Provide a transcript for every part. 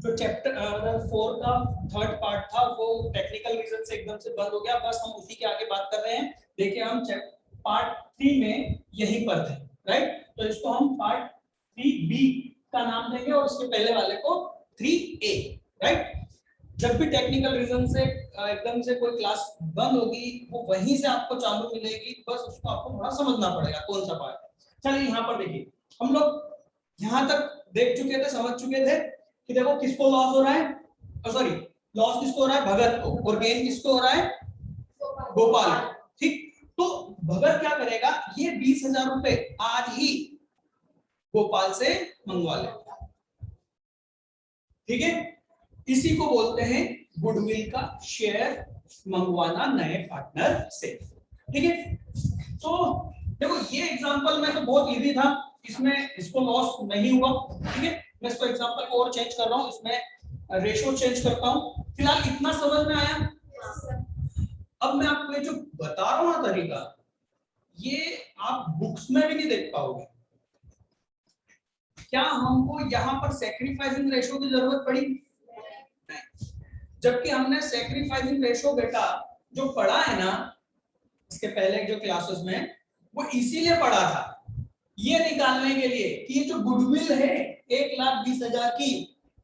जो चैप्टर 4 का third part था वो टेक्निकल रीजन से एकदम से बंद हो गया, बस हम उसी के आगे बात कर रहे हैं। देखिए हम पार्ट 3 में यहीं पर थे, राइट? तो इसको हम पार्ट 3B का नाम देंगे और इसके पहले वाले को 3A, राइट? जब भी टेक्निकल रीजन से एकदम से कोई क्लास बंद होगी वो वहीं से आपको चालू मिलेगी, बस उसको आपको थोड़ा समझना पड़ेगा कौन सा पार्ट है। चलिए यहाँ पर देखिए, हम लोग यहाँ तक देख चुके थे, समझ चुके थे कि देखो किसको लॉस हो रहा है, सॉरी लॉस किसको हो रहा है, भगत को, और गेन किसको हो रहा है, गोपाल। ठीक, तो भगत क्या करेगा, ये 20,000 रुपए आज ही गोपाल से मंगवा लेगा। ठीक है, इसी को बोलते हैं गुडविल का शेयर मंगवाना नए पार्टनर से। ठीक है, तो देखो ये एग्जांपल में तो बहुत इजी था, इसमें इसको लॉस नहीं हुआ। ठीक है, मैं इसको एग्जांपल को और चेंज कर रहा हूं, इसमें रेशो चेंज करता हूं। फिलहाल इतना समझ में आया? अब मैं आपको ये जो बता रहा हूं ना तरीका, ये आप बुक्स में भी नहीं देख पाओगे। क्या हमको यहाँ पर सैक्रिफाइसिंग रेशो की जरूरत पड़ी? जबकि हमने सैक्रिफाइसिंग रेशो बेटा जो पढ़ा है ना इसके पहले जो क्लासेस में, वो इसीलिए पढ़ा था, ये निकालने के लिए कि ये जो गुडविल है 1,20,000 की,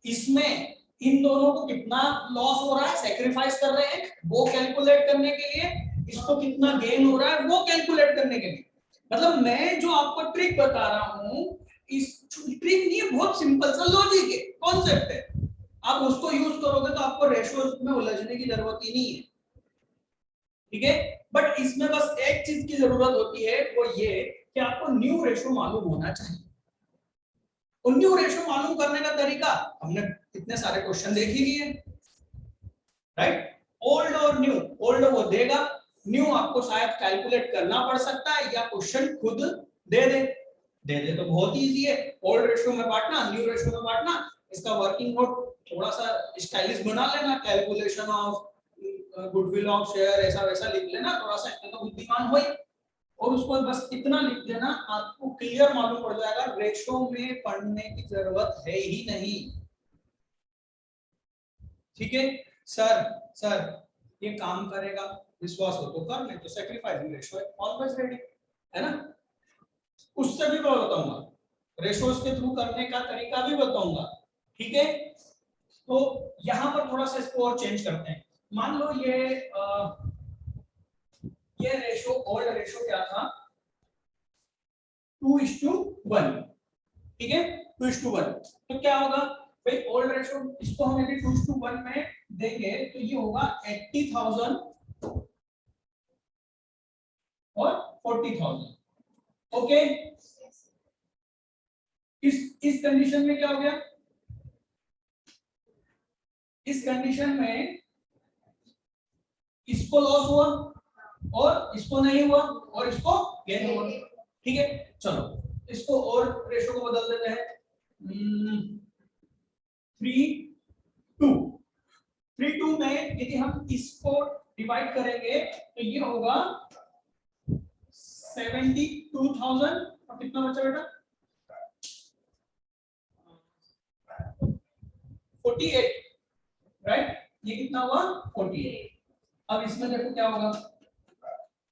इसमें इन दोनों को कितना लॉस हो रहा है, सैक्रिफाइस कर रहे हैं, वो कैलकुलेट करने के लिए, इसको कितना गेन हो रहा है वो कैलकुलेट करने के लिए। मतलब मैं जो आपको ट्रिक बता रहा हूं, इस ट्रिक नहीं है, बहुत सिंपल सा लॉजिक है, कॉन्सेप्ट है। आप उसको यूज करोगे तो आपको रेशियोज में उलझने की जरूरत ही नहीं है। ठीक है, बट इसमें बस एक चीज की जरूरत होती है, वो ये कि आपको न्यू रेशियो मालूम होना चाहिए। और न्यू रेशियो मालूम करने का तरीका हमने कितने सारे क्वेश्चन देख ही लिए, राइट? ओल्ड और न्यू, ओल्ड वो देगा, न्यू आपको शायद कैलकुलेट करना पड़ सकता है या क्वेश्चन खुद दे दे तो बहुत इजी है। ओल्ड रेशियो में बांटना, न्यू रेशियो में बांटना, इसका वर्किंग नोट थोड़ा सा स्टाइलिश बना लेना, calculation of goodwill of share ऐसा वैसा लिख लेना, थोड़ा सा इतना तो बुद्धिमान हो ही, और उसको बस इतना लिख देना, आपको क्लियर मालूम पड़ जाएगा, रेशियो में पढ़ने की जरूरत है ही नहीं। ठीक है सर ये काम करेगा, विश्वास हो तो कर, नहीं तो सैक्रिफाइसिंग रेशियो है, ऑलवेज रेडी, है ना? उससे भी मैं बताऊंगा, रेशियोज के थ्रू करने का तरीका भी बताऊंगा। ठीक है, तो यहां पर थोड़ा सा इसको और चेंज करते हैं। मान लो ये रेशियो, ओल्ड रेशियो क्या था, 2:1। ठीक है, 2:1। तो क्या होगा भाई, ओल्ड रेशियो इसको हम यदि 2:1 में देंगे तो ये होगा 80,000 और 40,000। ओके, इस कंडीशन में क्या हो गया, इस कंडीशन में इसको लॉस हुआ और इसको नहीं हुआ और इसको गेन हुआ। ठीक है, चलो इसको और रेशियो को बदल देते हैं, 3:2 में यदि हम इसको डिवाइड करेंगे तो ये होगा 72,000 और कितना बचा बेटा, 48, राइट? ये कितना हुआ, 48। अब इसमें देखो क्या होगा,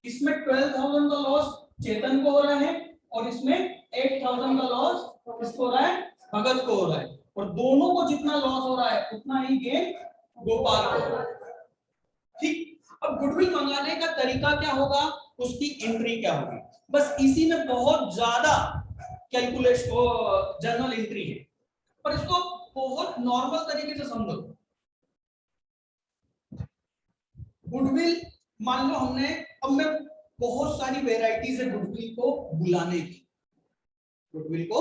इसमें 12,000 का लॉस चेतन को हो रहा है और इसमें 8,000 का लॉस किसको हो रहा है, भगत को हो रहा है, और दोनों को जितना लॉस हो रहा है उतना ही गेन गोपाल को हो रहा है। ठीक, अब गुडविल मंगाने का तरीका क्या होगा, उसकी एंट्री क्या होगी, बस इसी में बहुत ज्यादा कैलकुलेशन जर्नल एंट्री है, पर इसको बहुत नॉर्मल तरीके से समझो। गुडविल मान लो हमने, अब मैं बहुत सारी वेराइटीज है गुडविल को बुलाने की, गुडविल को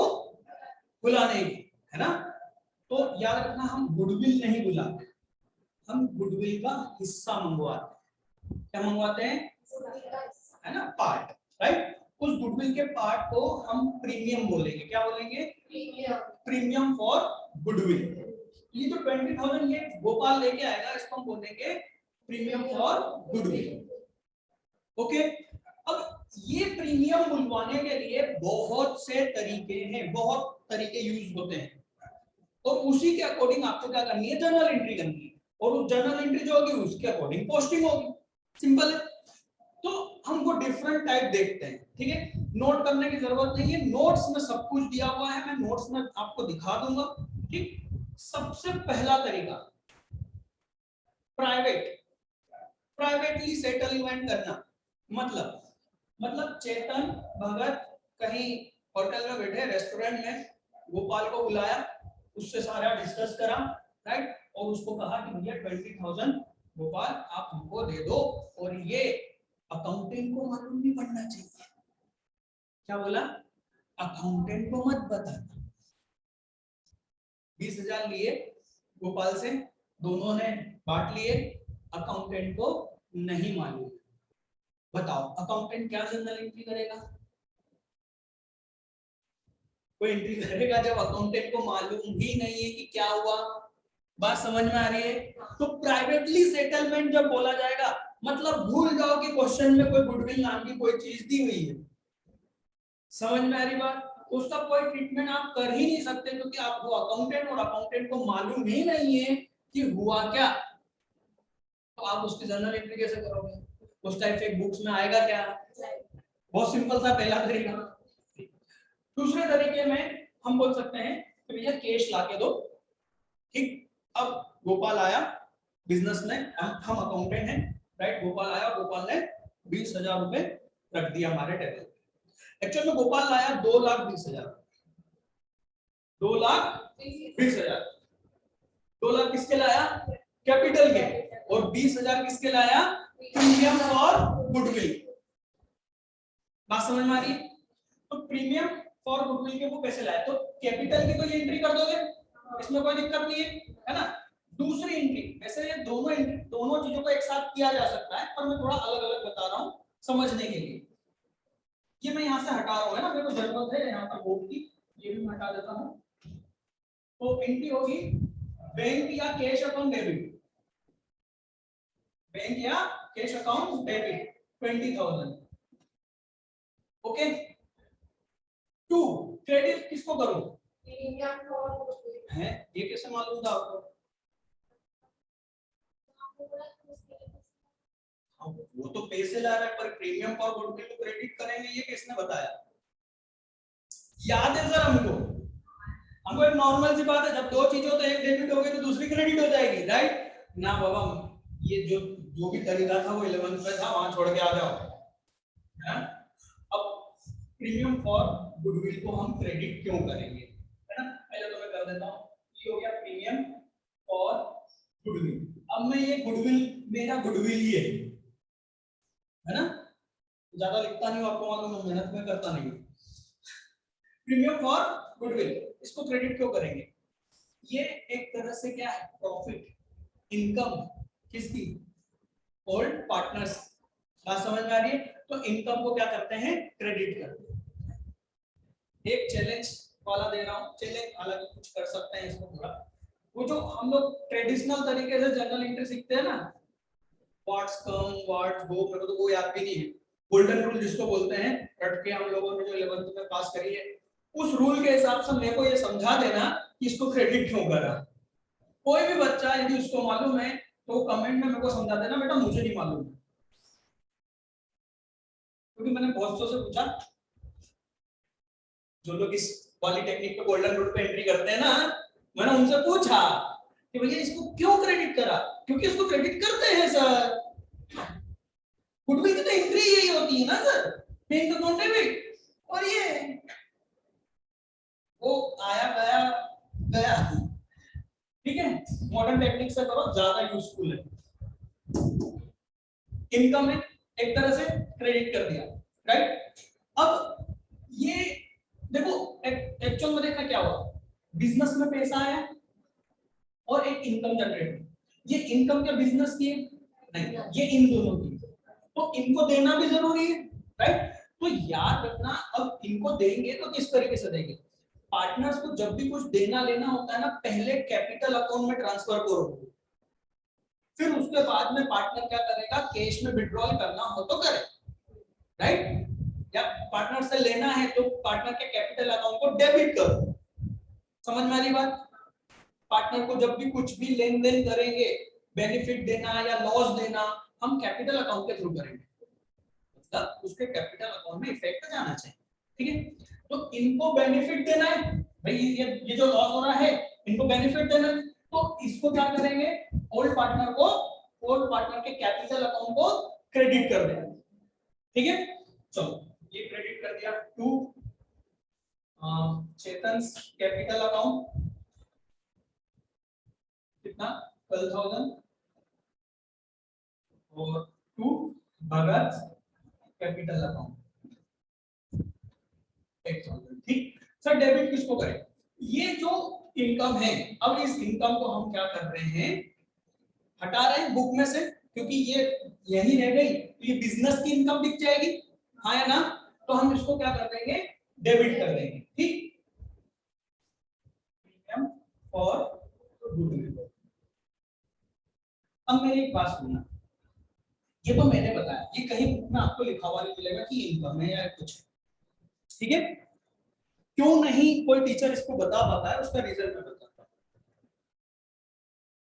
बुलाने की, है ना? तो याद रखना, हम गुडविल नहीं बुलाते, हम गुडविल का हिस्सा मंगवाते हैं। क्या मंगवाते हैं, है ना, पार्ट, राइट? उस गुडविल के पार्ट को हम प्रीमियम बोलेंगे, क्या बोलेंगे, प्रीमियम फॉर गुडविल। ये जो 20,000 ये गोपाल लेके आएगा, इसको हम बोलेंगे प्रीमियम फॉर गुडविल। ओके, अब ये प्रीमियम बुलवाने के लिए बहुत से तरीके हैं, बहुत तरीके यूज होते हैं। और उसी के अकॉर्डिंग आपको क्या करनी है, जर्नल एंट्री करनी है, और उस जर्नल एंट्री जो होगी उसके अकॉर्डिंग पोस्टिंग होगी। सिंपल है। तो हमको डिफरेंट टाइप देखते हैं, ठीक है। नोट करने की जरूरत नहीं है, नोट्स में सब कुछ दिया हुआ है, मैं नोट्स में आपको दिखा दूंगा, ठीक। सबसे पहला तरीका प्राइवेटली सेटलमेंट करना। मतलब चेतन भगत कहीं होटल में बैठे, रेस्टोरेंट में, गोपाल को बुलाया, उससे सारा डिस्कस करा, राइट, और उसको कहा कि भैया 20,000 गोपाल आप हमको दे दो, और ये अकाउंटेंट को मालूम नहीं पड़ना चाहिए। क्या बोला? अकाउंटेंट को मत बताना। 20,000 लिए गोपाल से, दोनों ने बांट लिए, अकाउंटेंट को नहीं मालूम। बताओ अकाउंटेंट क्या जर्नल एंट्री करेगा? कोई एंट्री करेगा जब अकाउंटेंट को मालूम ही नहीं है कि क्या हुआ? बात समझ में आ रही है? तो प्राइवेटली सेटलमेंट जब बोला जाएगा, मतलब भूल जाओ कि क्वेश्चन में कोई गुडविल नाम की कोई चीज दी हुई है। समझ में आ रही बात? उसका कोई ट्रीटमेंट आप कर ही नहीं सकते, क्योंकि आप वो अकाउंटेंट, और अकाउंटेंट को मालूम ही नहीं है कि हुआ क्या। तो आप उसकी जर्नल एंट्री कैसे करोगे? उस टाइप से बुक्स में आएगा क्या? बहुत सिंपल था पहला तरीका। दूसरे तरीके में हम बोल सकते हैं कि भैया कैश लाके दो, ठीक। अब गोपाल आया बिजनेस में, हम अकाउंटेंट हैं, राइट। गोपाल आया, गोपाल ने 20,000 रुपए रख दिया हमारे टेबल। एक्चुअल में गोपाल लाया 2,20,000, 2,20,000। 2,00,000 किसके लाया? कैपिटल के। और 20,000 किसके लाया? Premium for goodwill. बात समझ में आ रही है? तो प्रीमियम फॉर गुडविल के वो पैसे लाया, तो कैपिटल की तो ये एंट्री कर दोगे, इसमें कोई दिक्कत नहीं है ना। दूसरी एंट्री, वैसे ये दोनों चीजों को एक साथ किया जा सकता है, पर मैं थोड़ा अलग अलग बता रहा हूं समझने के लिए। ये मैं यहां से हटा रहा हूं, है ना, मेरे को जरूरत है यहां पर बोर्ड की, ये भी मैं हटा देता हूं। तो एंट्री होगी बैंक या कैश अकाउंट डेबिट, बैंक या cash account debit 20,000। Okay. 2 credit किसको करो? है, ये कैसे मालूम था आपको? वो तो पैसे ला रहा है, पर प्रीमियम फॉर गुडविल को क्रेडिट करेंगे, ये किसने बताया? याद है सर हमको एक नॉर्मल सी बात है, जब दो चीजें तो एक डेबिट हो गई तो दूसरी क्रेडिट हो जाएगी, राइट ना बाबा। ये जो भी तरीका था वो 11th में था, वहां छोड़ के आ जाओ, है ना। अब प्रीमियम फॉर गुडविल को हम क्रेडिट क्यों करेंगे, है ना। पहले तो मैं कर देता हूं, ये हो गया प्रीमियम फॉर गुडविल। अब मैं ये गुडविल मेरा गुडविल ही है ना, ज्यादा लिखता नहीं हूं, आपको मालूम है मेहनत में करता नहीं। प्रीमियम फॉर गुडविल, इसको क्रेडिट क्यों करेंगे? ये एक तरह से क्या है, प्रॉफिट, इनकम किसकी? Old partners. बात समझ में आ रही है? तो इनकम को क्या करते हैं, क्रेडिट करते हैं। एक चैलेंज वाला दे रहा हूं, चैलेंज हालांकि कुछ कर सकते हैं इसको पूरा। वो जो हम लोग ट्रेडिशनल तरीके से जर्नल एंट्री सीखते हैं ना, व्हाट्स कम व्हाट्स गो, मेरे को तो वो याद भी नहीं है। गोल्डन रूल जिसको बोलते हैं, रट के हम लोगों ने जो 11th में पास करी है, उस रूल के हिसाब से मेरे को ये समझा देना कि इसको क्रेडिट क्यों करा। कोई भी बच्चा यदि उसको मालूम है तो कमेंट में मेरे को समझा देना, बेटा मुझे नहीं मालूम, क्योंकि मैंने बहुत से पूछा, जो लोग इस पॉलिटेक्निक पे गोल्डन रूल पे एंट्री करते हैं ना, मैंने उनसे पूछा कि भैया इसको क्यों क्रेडिट करा, क्योंकि इसको क्रेडिट करते हैं सर, गुडविल की तो एंट्री यही होती है ना सर, बैंक अकाउंट डेबिट, और ये वो आया गया गया, ठीक है। मॉडर्न टेक्निक से करो, ज्यादा यूजफुल है। इनकम है, एक तरह से क्रेडिट कर दिया, राइट। अब ये देखो एक्चुअल में देखना क्या हुआ, बिजनेस में पैसा आया और एक इनकम जनरेट, ये इनकम क्या बिजनेस की है? नहीं, ये इन दोनों की, तो इनको देना भी जरूरी है, राइट। तो याद रखना, अब इनको देंगे तो किस तरीके से देंगे? पार्टनर्स को जब भी कुछ देना लेना होता है ना, पहले कैपिटल अकाउंट में ट्रांसफर करो, फिर उसके बाद में पार्टनर क्या करेगा, कैश में विड्रॉल करना हो तो करे, राइट। या पार्टनर से लेना है तो पार्टनर के कैपिटल अकाउंट को डेबिट करो। समझ में आ रही बात? पार्टनर को जब भी कुछ भी लेन देन करेंगे, बेनिफिट देना या लॉस देना, हम कैपिटल अकाउंट के थ्रू करेंगे, मतलब उसके कैपिटल अकाउंट में इफेक्ट जाना चाहिए, ठीक है। तो इनको बेनिफिट देना है भाई, ये जो लॉस हो रहा है इनको बेनिफिट देना है, तो इसको क्या करेंगे, ओल्ड पार्टनर के कैपिटल अकाउंट को क्रेडिट कर देंगे, ठीक है। चलो ये क्रेडिट कर दिया टू चेतन्स कैपिटल अकाउंट, कितना 12,000, और टू भगत कैपिटल अकाउंट 8,000, ठीक। सर डेबिट किसको करें, ये जो इनकम है, अब इस इनकम को हम क्या कर रहे हैं, हटा रहे हैं बुक में से, क्योंकि ये यही रह गई तो ये बिजनेस की इनकम दिख जाएगी, हाँ या ना, तो हम इसको क्या कर देंगे, डेबिट कर देंगे, ठीक। Premium for goodwill. अब मेरी एक बात सुनना, ये तो मैंने बताया, ये कहीं बुक में आपको लिखा हुआ नहीं मिलेगा कि इनकम है या कुछ, ठीक है। क्यों नहीं कोई टीचर इसको बता पाता है, उसका रीजन मैं बताता हूं।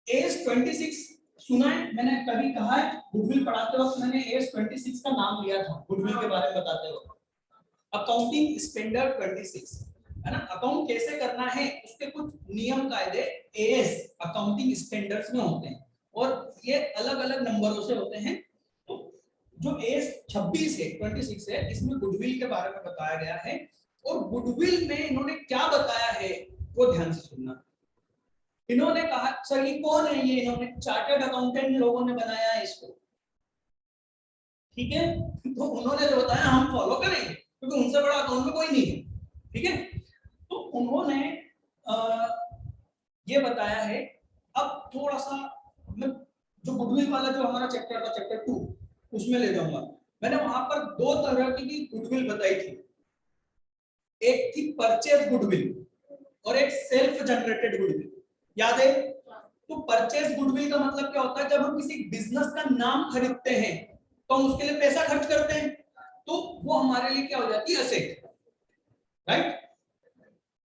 एज 26 सुना है मैंने, कभी कहा है गुडविल पढ़ाते वक्त मैंने एज 26 का नाम लिया था गुडविल के बारे में बताते वक्त, अकाउंटिंग स्टैंडर्ड 26 है ना, अकाउंट कैसे करना है उसके कुछ नियम कायदे एएस अकाउंटिंग स्टैंडर्ड्स में होते हैं, और ये अलग अलग नंबरों से होते हैं। तो जो एएस 26 है 26 है, इसमें गुडविल के बारे में बताया गया है, और गुडविल में इन्होंने क्या बताया है वो ध्यान से सुनना। इन्होंने कहा, सर ये कौन है, ये इन्होंने चार्टर्ड अकाउंटेंट लोगों ने बनाया है इसको, ठीक है। तो उन्होंने जो बताया हम फॉलो करेंगे, क्योंकि उनसे बड़ा अकाउंट में कोई नहीं है, ठीक है। तो उन्होंने ये बताया है। अब थोड़ा सा मतलब जो गुडविल वाला जो हमारा चैप्टर था चैप्टर 2 उसमें ले जाऊंगा, मैंने वहां पर दो तरह की गुडविल बताई थी, एक थी परचेज गुडविल और एक सेल्फ जनरेटेड गुडविल, याद है। तो परचेज गुडविल का मतलब क्या होता है, जब हम किसी बिजनेस का नाम खरीदते हैं तो हम उसके लिए पैसा खर्च करते हैं, तो वो हमारे लिए क्या हो जाती है, असेट, राइट।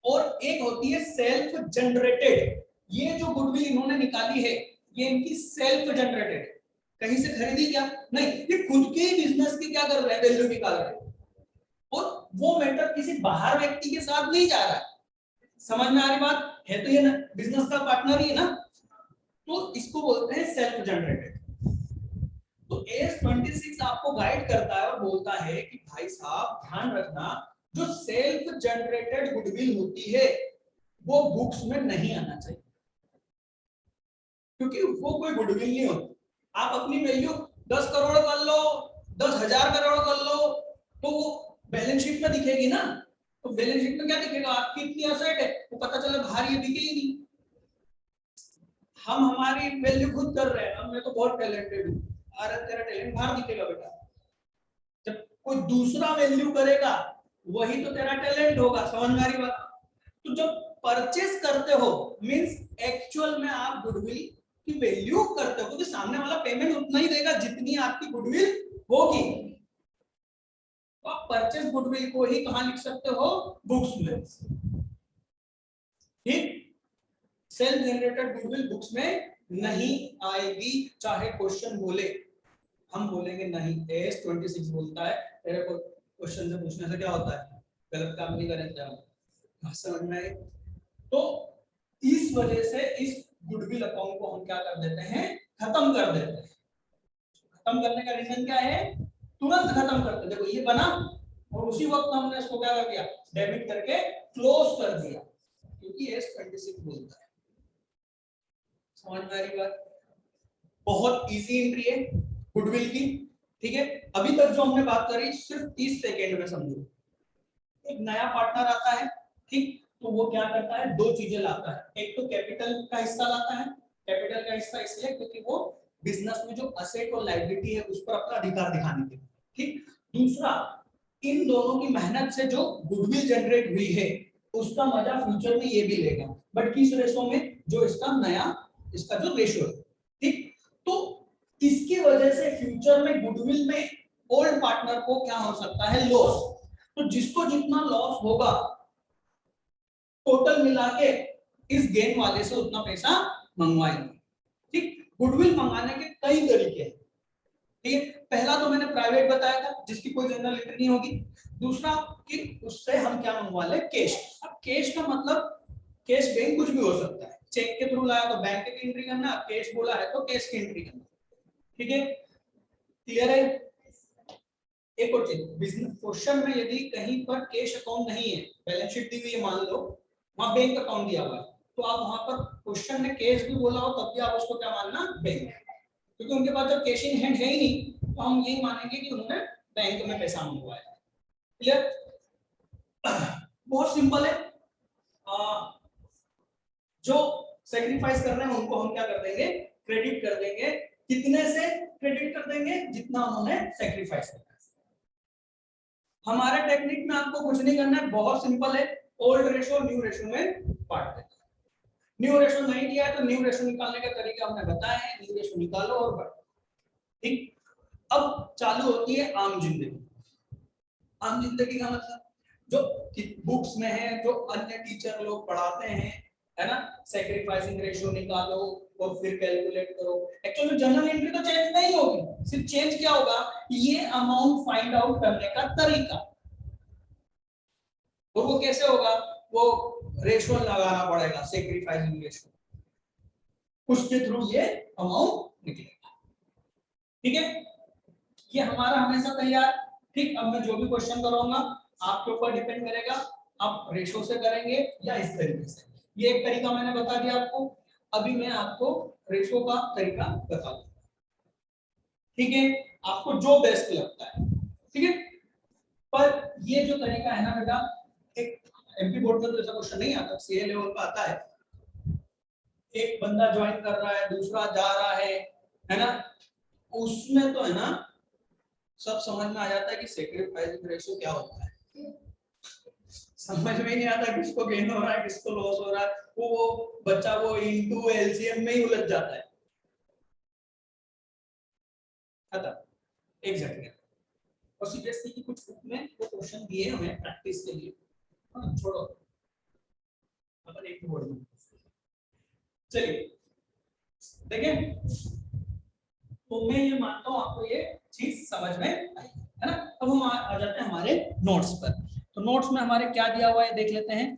और एक होती है सेल्फ जनरेटेड, ये जो गुडविल इन्होंने निकाली है ये इनकी सेल्फ जनरेटेड, कहीं से खरीदी क्या नहीं, ये खुद के ही बिजनेस की क्या कर रहे हैं, वैल्यू निकाल रहे हैं, और वो मैटर किसी बाहर व्यक्ति के साथ नहीं जा रहा है। समझ में आ रही बात है, तो ये ना बिजनेस का पार्टनर ही है ना, तो इसको बोलते हैं सेल्फ जनरेटेड। तो एस 26 आपको गाइड करता है और बोलता है कि भाई साहब ध्यान रखना, जो सेल्फ जनरेटेड गुडविल होती है वो बुक्स में नहीं आना चाहिए, क्योंकि वो कोई गुडविल नहीं होती। आप अपनी वैल्यू 10 करोड़ कर लो, 10,000 करोड़ कर लो, तो वो बैलेंस शीट में दिखेगी ना, तो बैलेंस शीट में क्या दिखेगा, आपकी इतनी एसेट है, वो पता चले बाहर ये दिखे ही नहीं। हम हमारी वैल्यू खुद कर रहे हैं, मैं तो बहुत टैलेंटेड हूँ, अरे तेरा टैलेंट बाहर दिखेगा बेटा, जब कोई दूसरा वैल्यू करेगा वही तो तेरा टैलेंट होगा, समझ में आ रही बात। तो जब परचेस करते हो मींस एक्चुअल में आप गुडविल की वैल्यू करते हो, क्योंकि सामने वाला पेमेंट उतना ही देगा जितनी आपकी गुडविल होगी, तो आप परचेस गुडविल को ही कहां लिख सकते हो, बुक्स में, ठीक। सेल्फ जनरेटेड गुडविल बुक्स में नहीं आएगी, चाहे क्वेश्चन बोले, हम बोलेंगे नहीं, एस 26 बोलता है, तेरे को क्वेश्चन से पूछने से क्या होता है, गलत काम नहीं करें, समझ में आए। तो इस वजह से इस गुडविल अकाउंट को हम क्या कर देते हैं, खत्म कर देते हैं। खत्म करने का रीजन क्या है, तुरंत खत्म करते, देखो ये बना और उसी वक्त हमने इसको क्या कर दिया, डेबिट करके क्लोज कर दिया, क्योंकि एस 26 बोलता है। समझ में आ रही बात, बहुत इजी एंट्री है गुडविल की, ठीक है। अभी तक जो हमने बात करी सिर्फ 30 सेकेंड में समझो। एक नया पार्टनर आता है, ठीक, तो वो क्या करता है, दो चीजें लाता है, एक तो कैपिटल का हिस्सा लाता है, कैपिटल का हिस्सा इसलिए क्योंकि वो बिजनेस में जो असेट और लायबिलिटी है उस पर अपना अधिकार दिखाने के लिए, ठीक। दूसरा, इन दोनों की मेहनत से जो गुडविल जनरेट हुई है उसका मजा फ्यूचर में ये भी लेगा, बट किस रेशो में, जो इसका नया इसका जो रेशियो है, ठीक। तो इसकी वजह से फ्यूचर में गुडविल में ओल्ड पार्टनर को क्या हो सकता है, लॉस। तो जिसको जितना लॉस होगा टोटल मिला के इस गेन वाले से उतना पैसा मंगवाएंगे। ठीक, गुडविल मंगाने के कई तरीके हैं। ठीक है, पहला तो मैंने प्राइवेट बताया था जिसकी कोई जनरल एंट्री नहीं होगी। दूसरा कि उससे हम क्या मंगवा ले, कैश। अब कैश का मतलब कैश बैंक कुछ भी हो सकता है, चेक के थ्रू लाया तो बैंक की एंट्री करना, कैश बोला है तो कैश की एंट्री करना। ठीक है, क्लियर है। एक और चीज, बिजनेस क्वेश्चन में यदि कहीं पर कैश अकाउंट नहीं है, बैलेंस शीट दी हुई है मान लो, वहां बैंक अकाउंट दिया हुआ है, तो आप वहां पर क्वेश्चन में कैश भी बोला हो तब भी आप उसको क्या मानना, बैंक, क्योंकि उनके पास जब कैश इन हैंड है ही नहीं तो हम यही मानेंगे कि उन्होंने बैंक में पैसा मंगवाया। क्लियर, बहुत सिंपल है। जो सेक्रीफाइस कर रहे हैं उनको हम क्या कर देंगे, क्रेडिट कर देंगे। कितने से क्रेडिट कर देंगे, जितना उन्होंने सेक्रीफाइस किया। हमारे टेक्निक में आपको कुछ नहीं करना है, बहुत सिंपल है, ओल्ड रेशो न्यू रेशो में बांट देना। न्यू रेशो नहीं दिया तो न्यू रेशो निकालने का तरीका हमने बताया है, न्यू रेशो निकालो और बांटो। ठीक, अब चालू होती है आम जिंदगी। आम जिंदगी का मतलब जो बुक्स में है, जो अन्य टीचर लोग पढ़ाते हैं, है ना, सैक्रिफाइसिंग रेशियो निकालो और फिर कैलकुलेट करो। एक्चुअली जनरल एंट्री तो चेंज नहीं होगी, सिर्फ चेंज क्या होगा, ये अमाउंट फाइंड आउट करने का तरीका। और वो कैसे होगा, वो रेशियो लगाना पड़ेगा, सैक्रिफाइसिंग रेशियो, उसके थ्रू ये अमाउंट निकलेगा। ठीक है, ये हमारा हमेशा तैयार। ठीक, अब मैं जो भी क्वेश्चन करूंगा आपके ऊपर डिपेंड करेगा, आप रेशो से करेंगे या इस तरीके से। ये एक तरीका मैंने बता दिया आपको, अभी मैं आपको रेशो का तरीका बता दूंगा। ठीक है, आपको जो बेस्ट लगता है। ठीक है, पर ये जो तरीका है ना बेटा, एक एमपी बोर्ड में तो ऐसा क्वेश्चन नहीं आता, सीए लेवल पे आता है। एक बंदा ज्वाइन कर रहा है, दूसरा जा रहा है ना, उसमें तो है ना सब समझ में आ जाता है कि सैक्रिफाइसिंग रेशियो क्या होता है। समझ में नहीं आता किसको गेन हो रहा है किसको लॉस हो रहा है, वो बच्चा वो इनटू एलसीएम में ही उलझ जाता है। एग्जैक्टली, और सीबीएसई की कुछ बुक में वो क्वेश्चन दिए हमें प्रैक्टिस के लिए। छोड़ो, अपन एक बोर्ड में चलिए देखें। तो मैं ये मानता हूं आपको ये चीज समझ में आई है ना। अब हम आ जाते हैं हमारे नोट्स पर। तो नोट्स में हमारे क्या दिया हुआ है देख लेते हैं।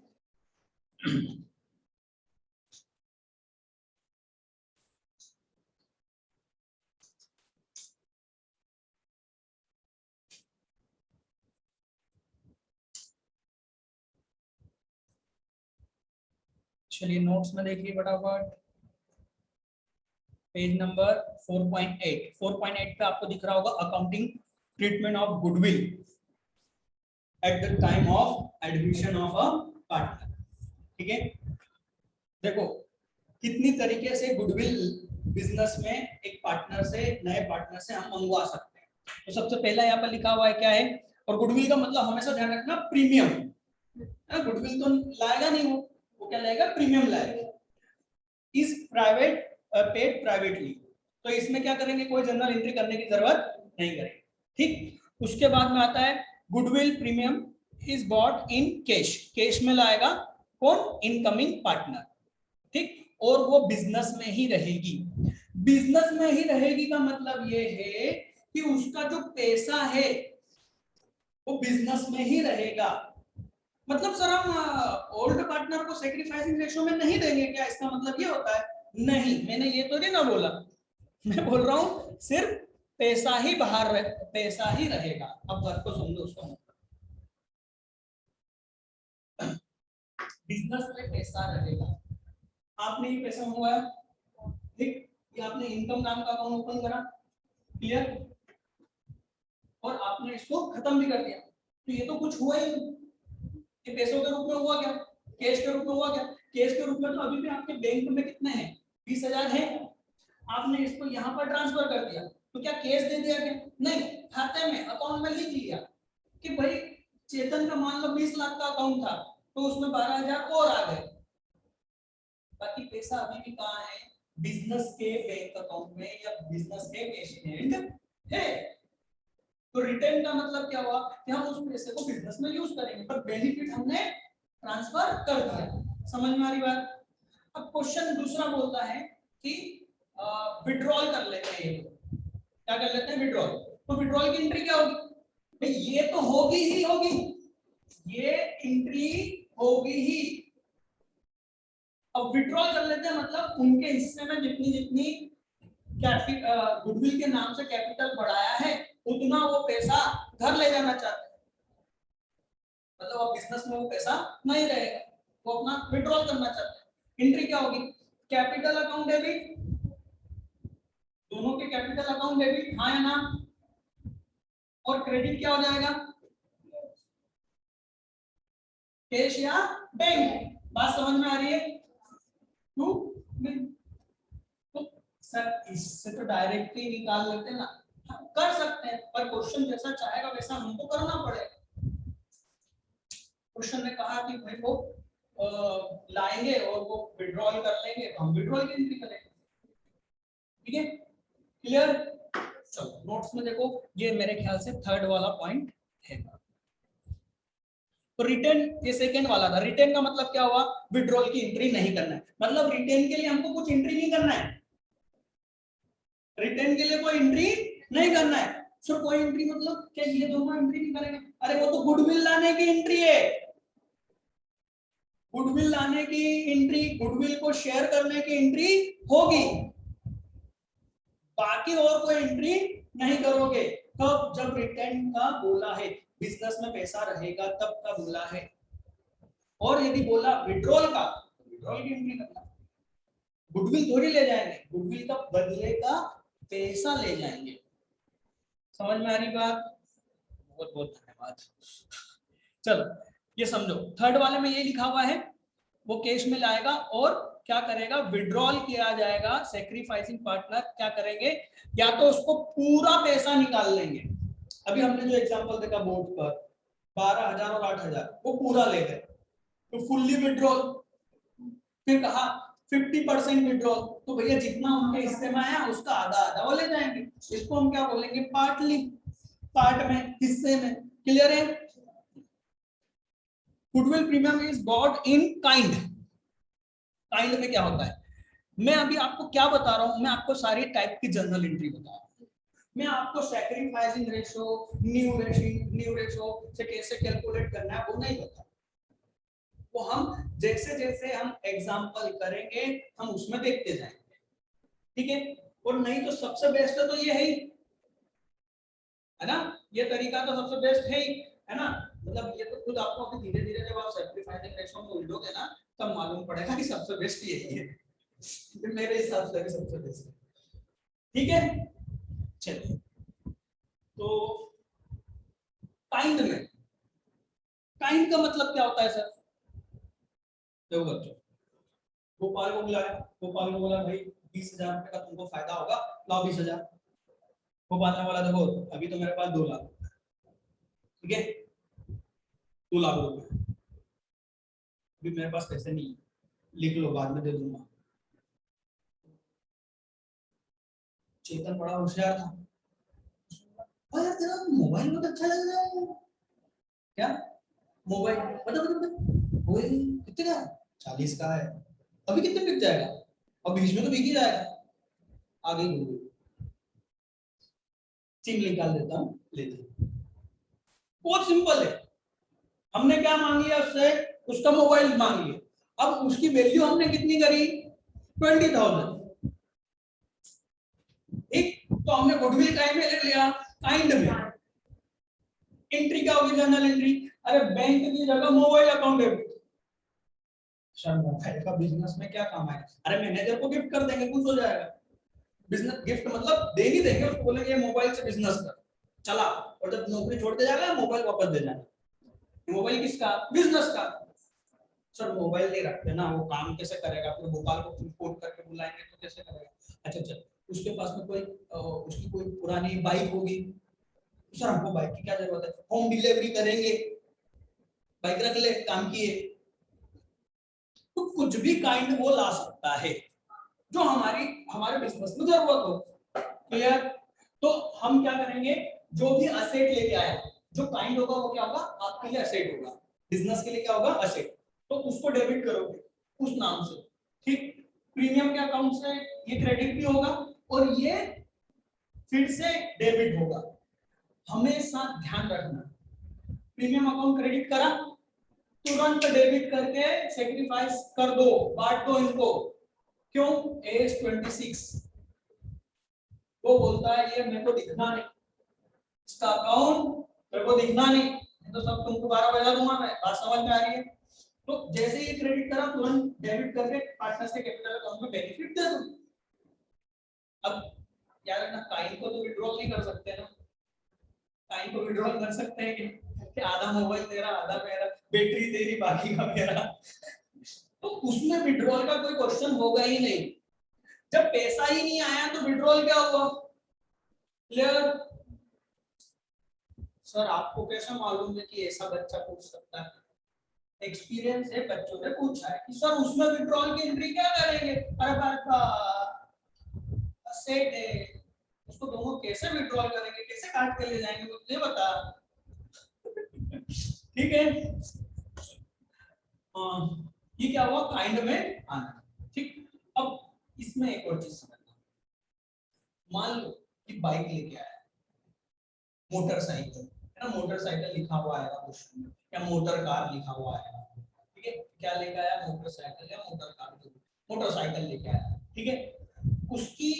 चलिए नोट्स में देखिए फटाफट, पेज नंबर 4.8। 4.8 पे आपको दिख रहा होगा accounting treatment of goodwill at the time of admission of a partner. ठीक है, देखो कितनी तरीके से गुडविल बिजनेस में एक पार्टनर से, नए पार्टनर से हम मंगवा सकते हैं। तो सबसे पहला यहाँ पर लिखा हुआ है क्या है, और गुडविल का मतलब हमेशा ध्यान रखना प्रीमियम। गुडविल तो लाएगा नहीं, वो क्या लाएगा, प्रीमियम लाएगा। इज प्राइवेट पेड प्राइवेटली, तो इसमें क्या करेंगे, कोई जनरल एंट्री करने की जरूरत नहीं करेंगे। ठीक, उसके बाद में आता है goodwill premium is bought in cash. Cash में लाएगा कौन, इनकमिंग पार्टनर। ठीक, और वो बिजनेस में ही रहेगी। बिजनेस में ही रहेगी का मतलब ये है कि उसका जो पैसा है वो बिजनेस में ही रहेगा। मतलब सर हम ओल्ड पार्टनर को सैक्रिफाइसिंग रेशियो में नहीं देंगे क्या, इसका मतलब ये होता है? नहीं, मैंने ये तो नहीं ना बोला, मैं बोल रहा हूं सिर्फ पैसा ही बाहर पैसा ही रहेगा। अब बात को समझो, उसका मतलब बिजनेस में पैसा रहेगा। आपने ये पैसा मंगवाया, ठीक, ये आपने इनकम नाम का अकाउंट ओपन करा, क्लियर, और आपने इसको खत्म भी कर दिया। तो ये तो कुछ हुआ ही नहीं, कि पैसों के रूप में हुआ क्या, कैश के रूप में हुआ क्या। कैश के रूप में तो अभी भी आपके बैंक में कितने हैं, 20,000 है। आपने इसको यहाँ पर ट्रांसफर कर दिया, तो क्या कैश दे दिया क्या, नहीं, खाते में अकाउंट में लिख लिया कि भाई चेतन का मान लो 20 लाख का अकाउंट था, तो उसमें 12,000 और आ गए। बाकी पैसा अभी भी कहाँ है, बिजनेस के बैंक अकाउंट में या बिजनेस के कैश इन हैंड है। तो रिटर्न का मतलब क्या हुआ कि हम उस पैसे को बिजनेस में यूज करेंगे, पर बेनिफिट हमने ट्रांसफर कर दिया। समझ में आ रही बात? अब क्वेश्चन दूसरा बोलता है कि विड्रॉल कर लेते हैं, ये क्या कर लेते हैं, विड्रॉल। तो विड्रॉल की एंट्री क्या होगी भाई, ये तो होगी ही होगी, ये एंट्री होगी ही। अब विड्रॉल कर लेते हैं मतलब उनके हिस्से में जितनी जितनी गुडविल के नाम से कैपिटल बढ़ाया है उतना वो पैसा घर ले जाना चाहते हैं, मतलब अब बिजनेस में वो पैसा नहीं रहेगा, वो अपना विड्रॉल करना चाहते हैं। एंट्री क्या होगी, कैपिटल अकाउंट डेबिट, दोनों के कैपिटल अकाउंट डेबिट, हाँ या ना, और क्रेडिट क्या हो जाएगा, कैश या बैंक। बात समझ में आ रही है? टू तो सर इससे तो डायरेक्टली निकाल लेते ना, हम कर सकते हैं, पर क्वेश्चन जैसा चाहेगा वैसा हमको करना पड़ेगा। क्वेश्चन ने कहा कि भाई वो लाएंगे और वो विड्रॉल कर लेंगे, तो हम विड्रॉल की एंट्री करेंगे। ठीक है, क्लियर? चलो नोट्स में देखो, ये मेरे ख्याल से थर्ड वाला पॉइंट है। तो रिटर्न ये सेकंड वाला था। रिटर्न का मतलब क्या हुआ, विड्रॉल की एंट्री नहीं करना है, मतलब रिटर्न के लिए हमको कुछ एंट्री नहीं करना है, रिटर्न के लिए कोई एंट्री नहीं करना है। सर कोई एंट्री मतलब क्या ये दोनों एंट्री नहीं करेंगे? अरे वो तो गुडविल लाने की एंट्री है, गुडविल लाने की एंट्री, गुडविल को शेयर करने की एंट्री होगी, बाकी और कोई एंट्री नहीं करोगे। कब? जब रिटर्न का बोला है, बिजनेस में पैसा रहेगा तब का बोला है। और यदि बोला विड्रॉल का, विड्रॉल की एंट्री करना, गुडविल थोड़ी ले जाएंगे, गुडविल का बदले का पैसा ले जाएंगे। समझ में आ रही बात? बहुत बहुत धन्यवाद। चलो ये समझो, थर्ड वाले में ये लिखा हुआ है, वो कैश में लाएगा और क्या करेगा, विड्रॉल किया जाएगा। सैक्रिफाइसिंग पार्टनर क्या करेंगे, या तो उसको पूरा पैसा निकाल लेंगे। अभी हमने जो एग्जांपल देखा बोर्ड पर 12,000 और 8,000, वो पूरा ले गए तो फुल्ली विड्रॉल। फिर कहा 50% विड्रॉल, तो भैया जितना उनके हिस्से में आया उसका आधा आधा वो ले जाएंगे। इसको हम क्या बोलेंगे, पार्टली, पार्ट में, हिस्से में। क्लियर है? Goodwill premium is bought in kind. Kind में क्या होता है, मैं अभी आपको क्या बता रहा हूं, मैं आपको सारी टाइप की जर्नल एंट्री बता रहा हूं। मैं आपको सैक्रिफाइसिंग रेशो, न्यू रेशो से कैसे कैलकुलेट करना है वो नहीं बता, वो हम जैसे जैसे हम एग्जांपल करेंगे हम उसमें देखते जाएंगे। ठीक है? और नहीं तो सबसे बेस्ट तो ये है ना, ये तरीका तो सबसे बेस्ट है ना। मतलब ये तो खुद आपको अभी धीरे धीरे जब आप सैक्रिफाइसिंग रेशो में उलझोगे ना तब मालूम पड़ेगा कि सबसे बेस्ट यही है। तो मेरे हिसाब से सबसे बेस्ट है। ठीक है, चलिए। तो काइंड में, काइंड का मतलब क्या होता है सर? देखो बच्चों, गोपाल को बुलाया, गोपाल को बोला भाई 20,000 रुपए का तुमको फायदा होगा, लाओ 20,000। गोपाल ने बोला देखो अभी तो मेरे पास 2 लाख, ठीक है 2 लाख रुपए अभी मेरे पास पैसे नहीं, लिख लो बाद में दे दूंगा। चेतन बड़ा होशियार था, यार तेरा मोबाइल बहुत अच्छा लग रहा है, क्या मोबाइल मोबाइल कितने का है? 40 का है, अभी कितने बिक जाएगा? अब बीच में तो बिक ही जाएगा। आगे सिम निकाल देता हूँ, ले दे। बहुत सिंपल है, हमने क्या मांग लिया उससे, उसका मोबाइल मांग लिया। अब उसकी वैल्यू हमने कितनी करी, 20,000। ठीक, तो हमने गुडविल काइंड में ले लिया, काइंड में एंट्री क्या होगी, जर्नल एंट्री। अरे बैंक की जगह mobile account debit. Sir mobile का बिजनेस में क्या काम है? अरे मैनेजर को गिफ्ट कर देंगे, कुछ हो जाएगा। बिजनेस गिफ्ट मतलब दे ही देंगे उसको, बोलेंगे मोबाइल से बिजनेस कर चला, और जब नौकरी छोड़ दे जाएगा मोबाइल वापस दे जाना। मोबाइल किसका? बिजनेस का। सर मोबाइल नहीं रखते ना, वो काम कैसे करेगा? फिर भोपाल को फोन करके बुलाएंगे तो कैसे करेगा? अच्छा अच्छा, उसके पास में कोई उसकी कोई पुरानी बाइक होगी, सर हमको बाइक की क्या जरूरत है, होम डिलीवरी करेंगे, बाइक रख ले काम की है। तो कुछ भी काइंड वो ला सकता है जो हमारे बिजनेस में जरूरत हो। क्लियर? तो हम क्या करेंगे, जो भी असेट लेके आया, जो काइंड होगा वो क्या होगा, आपके लिए असेट होगा, बिजनेस के लिए क्या होगा, असेट। तो उसको डेबिट करोगे उस नाम से। ठीक, प्रीमियम के अकाउंट से ये क्रेडिट भी होगा और ये फिर से डेबिट होगा। हमेशा ध्यान रखना, प्रीमियम अकाउंट क्रेडिट करा, तुरंत डेबिट करके सेक्रीफाइस कर दो, बांट दो इनको। क्यों? एज 26 वो बोलता है ये मेरे को दिखना नहीं, इसका अकाउंट मेरे को दिखना नहीं, तो सब तुमको 12 बजा दूंगा मैं। बात समझ में आ रही है? तो जैसे ही क्रेडिट करा तुरंत डेबिट करके पार्टनर्स के कैपिटल अकाउंट में बेनिफिट दे दो। अब यार ना काइन को तो विड्रॉल नहीं कर सकते ना, काइन को विड्रॉल कर सकते हैं कि आधा मोबाइल तेरा आधा मेरा, बैटरी तेरी बाकी का मेरा, तो उसमें विड्रॉल का कोई क्वेश्चन होगा ही नहीं। जब पैसा ही नहीं आया तो विड्रॉल क्या हुआ? क्लियर? सर आपको कैसा मालूम है कि ऐसा बच्चा पूछ सकता है? एक्सपीरियंस है, बच्चों ने पूछा है कि सर उसमें विड्रॉल की एंट्री क्या करेंगे? अरे बाबा सेट है, उसको दोनों कैसे विड्रॉल करेंगे, कैसे काट के ले जाएंगे, मुझे बता। ठीक है, ये क्या हुआ? काइंड में आना। ठीक, अब इसमें एक और चीज समझना। मान लो कि बाइक लेके आया, मोटरसाइकिल है ना, मोटरसाइकिल लिखा हुआ आएगा क्वेश्चन में, या मोटर कार लिखा हुआ आएगा। ठीक है, क्या लेके आया? मोटरसाइकिल या मोटर कार, मोटरसाइकिल लेके आया। ठीक है, उसकी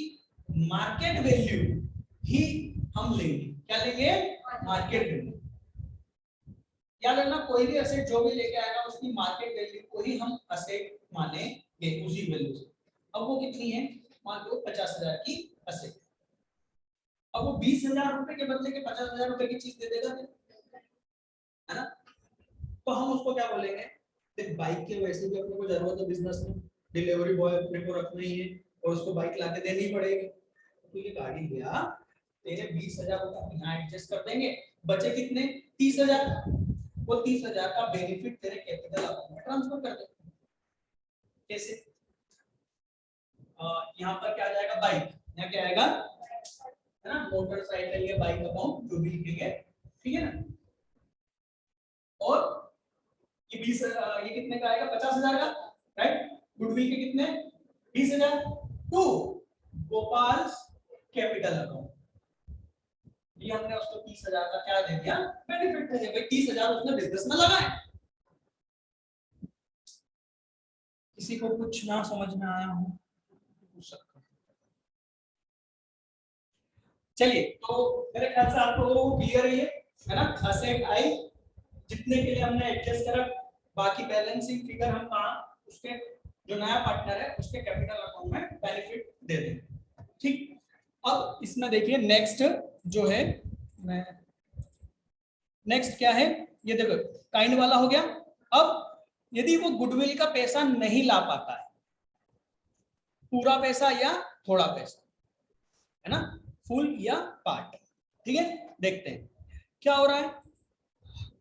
मार्केट वैल्यू ही हम लेंगे। क्या लेंगे? Market value. क्या लेना? कोई भी असेट जो भी लेके आएगा उसकी मार्केट वैल्यू को ही हम असेट मानेंगे, उसी वैल्यू से। अब वो कितनी है? मान लो 50,000 की असेट। अब वो 20,000 रुपए के बदले के 50,000 रुपए की चीज दे देगा, है ना? तो हम उसको क्या बोलेंगे? देख बाइक की वैसे भी अपने को जरूरत है बिजनेस में, डिलीवरी बॉय अपने को रखना ही है और उसको बाइक लाके देनी पड़ेगी। तो ये गाड़ी लिया, तेरे 20,000 रुपए यहाँ एडजस्ट कर देंगे, बचे कितने? 30,000। वो 30,000 का बेनिफिट तेरे कैपिटल अकाउंट में ट्रांसफर कर दे। कैसे? यहाँ पर क्या आ जाएगा? बाइक, यहाँ क्या आएगा? है ना, मोटरसाइकिल या बाइक अकाउंट जो भी लिखेंगे, ठीक है ना। और ये 20, ये कितने का आएगा? 50,000 का, राइट। गुडविल के कितने? 20,000 टू गोपाल कैपिटल अकाउंट। ये हमने उसको 30,000 का क्या दे दिया? बेनिफिट दे दिया। भाई 30,000 उसने बिजनेस में लगाए। किसी को कुछ ना समझ में आया हो पूछ सकते। चलिए, तो मेरे ख्याल से आपको क्लियर है ना? असेट आई जितने के लिए हमने एडजस्ट करा, बाकी बैलेंसिंग फिगर हम कहां उसके जो नया पार्टनर है उसके कैपिटल अकाउंट में बेनिफिट दे देंगे। ठीक, अब इसमें देखिए नेक्स्ट जो है, मैं नेक्स्ट क्या है ये देखो, काइंड वाला हो गया। अब यदि वो गुडविल का पैसा नहीं ला पाता है, पूरा पैसा या थोड़ा पैसा, है ना, फुल या पार्ट, ठीक है, देखते हैं क्या हो रहा है।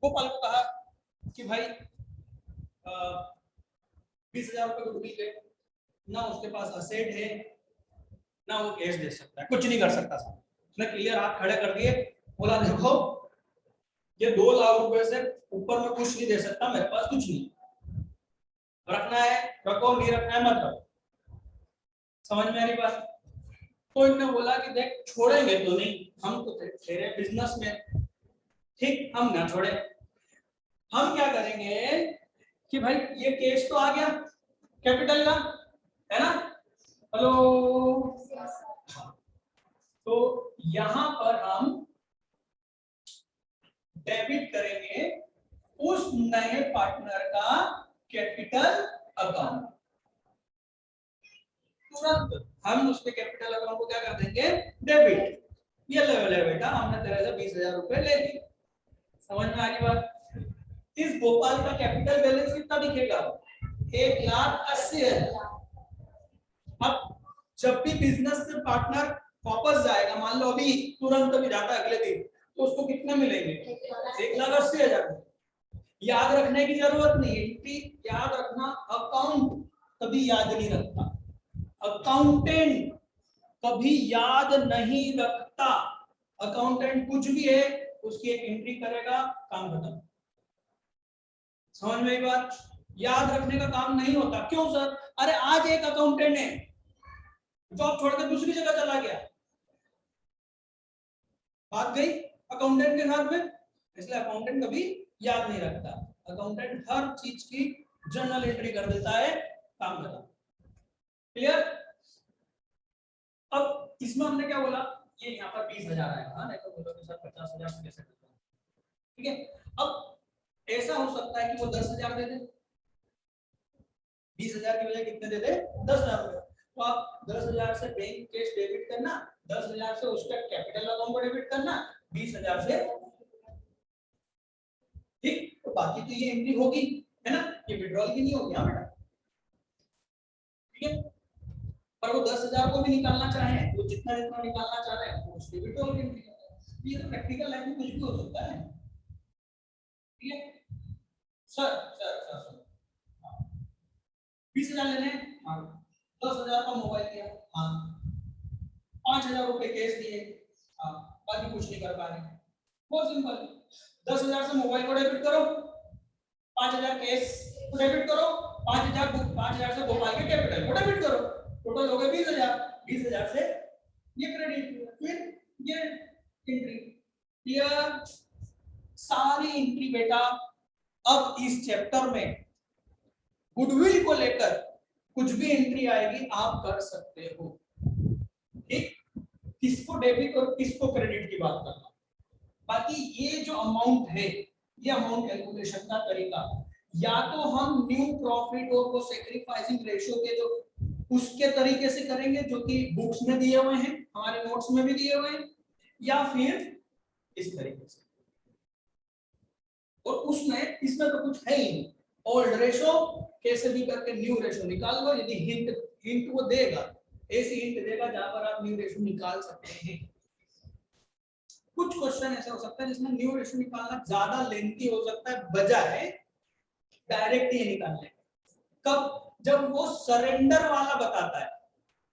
गोपाल को कहा कि भाई 20,000 रुपए गुडविल के, ना उसके पास असेट है ना वो कैश दे सकता है, कुछ नहीं कर सकता। उसने क्लियर हाथ खड़े कर दिए, बोला देखो ये 2 लाख रुपए से ऊपर में कुछ नहीं दे सकता, मेरे पास कुछ नहीं, रखना है रखो, नहीं रखना है मत रखो। समझ में आ रही बात? तो इन्होंने बोला कि देख छोड़ेंगे तो नहीं, हम तो तेरे बिजनेस में, ठीक, हम ना छोड़े। हम क्या करेंगे कि भाई ये केस तो आ गया कैपिटल का, है ना, हेलो, तो यहां पर हम डेबिट करेंगे उस नए पार्टनर का कैपिटल अकाउंट। तुरंत हम उसके कैपिटल अकाउंट को क्या कर देंगे? डेबिट। ये लेवल है बेटा, हमने तेरे से 20,000 रुपए ले लिए। समझ में आ रही बात? इस गोपाल का कैपिटल बैलेंस कितना दिखेगा? 1,80,000। अब जब भी बिजनेस से पार्टनर वापस जाएगा, मान लो अभी तुरंत भी जाता है अगले दिन, तो उसको कितने मिलेंगे? 1,80,000। याद रखने की जरूरत नहीं है, याद रखना अकाउंट कभी याद नहीं रखता, अकाउंटेंट कभी याद नहीं रखता। अकाउंटेंट कुछ भी है उसकी एक एंट्री करेगा, काम खत्म। समझ में आई बात? याद रखने का काम नहीं होता। क्यों सर? अरे आज एक अकाउंटेंट है जॉब छोड़कर दूसरी जगह चला गया, बात गई अकाउंटेंट के साथ में, इसलिए अकाउंटेंट कभी याद नहीं रखता। अकाउंटेंट हर चीज की जर्नल एंट्री कर देता है, काम खत्म। क्लियर? अब इसमें हमने क्या बोला, ये यहाँ पर 20,000 आएगा, नहीं तो बोलोगे सर 50,000 से कैसे करता है? ठीक है, अब ऐसा हो सकता है कि वो 10,000 दे दे, 20,000 की बजाय कितने दे दे? 10,000 रुपए। तो आप 10,000 से बैंक कैश डेबिट करना, 10,000 से उसका कैपिटल अकाउंट को डेबिट करना, 20,000 से, ठीक, तो बाकी तो ये एंट्री होगी, है ना, ये विड्रॉल की नहीं होगी। हाँ बेटा, ठीक है, पर वो 10,000 को भी निकालना चाहे, वो जितना जितना निकालना चाह रहे हैं वो उसकी विड्रॉल की एंट्री करता है। ये तो प्रैक्टिकल लाइफ में कुछ भी हो सकता है। ठीक है सर, सर सर सर 20,000 लेने हैं, हाँ, 10,000 का मोबाइल दिया, हाँ, 5,000 रुपए कैश दिए, हाँ, बाकी कुछ नहीं कर पा रहे। बहुत सिंपल, 10,000 से मोबाइल को डेबिट करो, 5,000 कैश को डेबिट करो, 5,000 से गोपाल के कैपिटल को डेबिट करो, टोटल हो गए 20,000। 20,000 से ये क्रेडिट, फिर ये एंट्री। क्लियर? सारी एंट्री बेटा अब इस चैप्टर में गुडविल को लेकर कुछ भी एंट्री आएगी आप कर सकते हो। ठीक, किसको डेबिट और किसको क्रेडिट की बात करना। बाकी ये जो अमाउंट है, ये अमाउंट कैलकुलेशन का तरीका, या तो हम न्यू प्रॉफिट और वो सैक्रिफाइसिंग रेशियो के जो उसके तरीके से करेंगे जो कि बुक्स में दिए हुए हैं, हमारे नोट्स में भी दिए हुए हैं, या फिर इस तरीके से। और उसमें इसमें तो कुछ है ही नहीं, ओल्ड रेशो कैसे भी करके न्यू रेशो निकाल लो, यदि हिंट वो देगा, ऐसी हिंट देगा जहां पर आप न्यू रेशो निकाल सकते हैं। कुछ क्वेश्चन ऐसे हो सकता है जिसमें न्यू रेशो निकालना ज्यादा लेंथी हो सकता है बजाय डायरेक्ट ये निकालने। कब? जब वो सरेंडर वाला बताता है,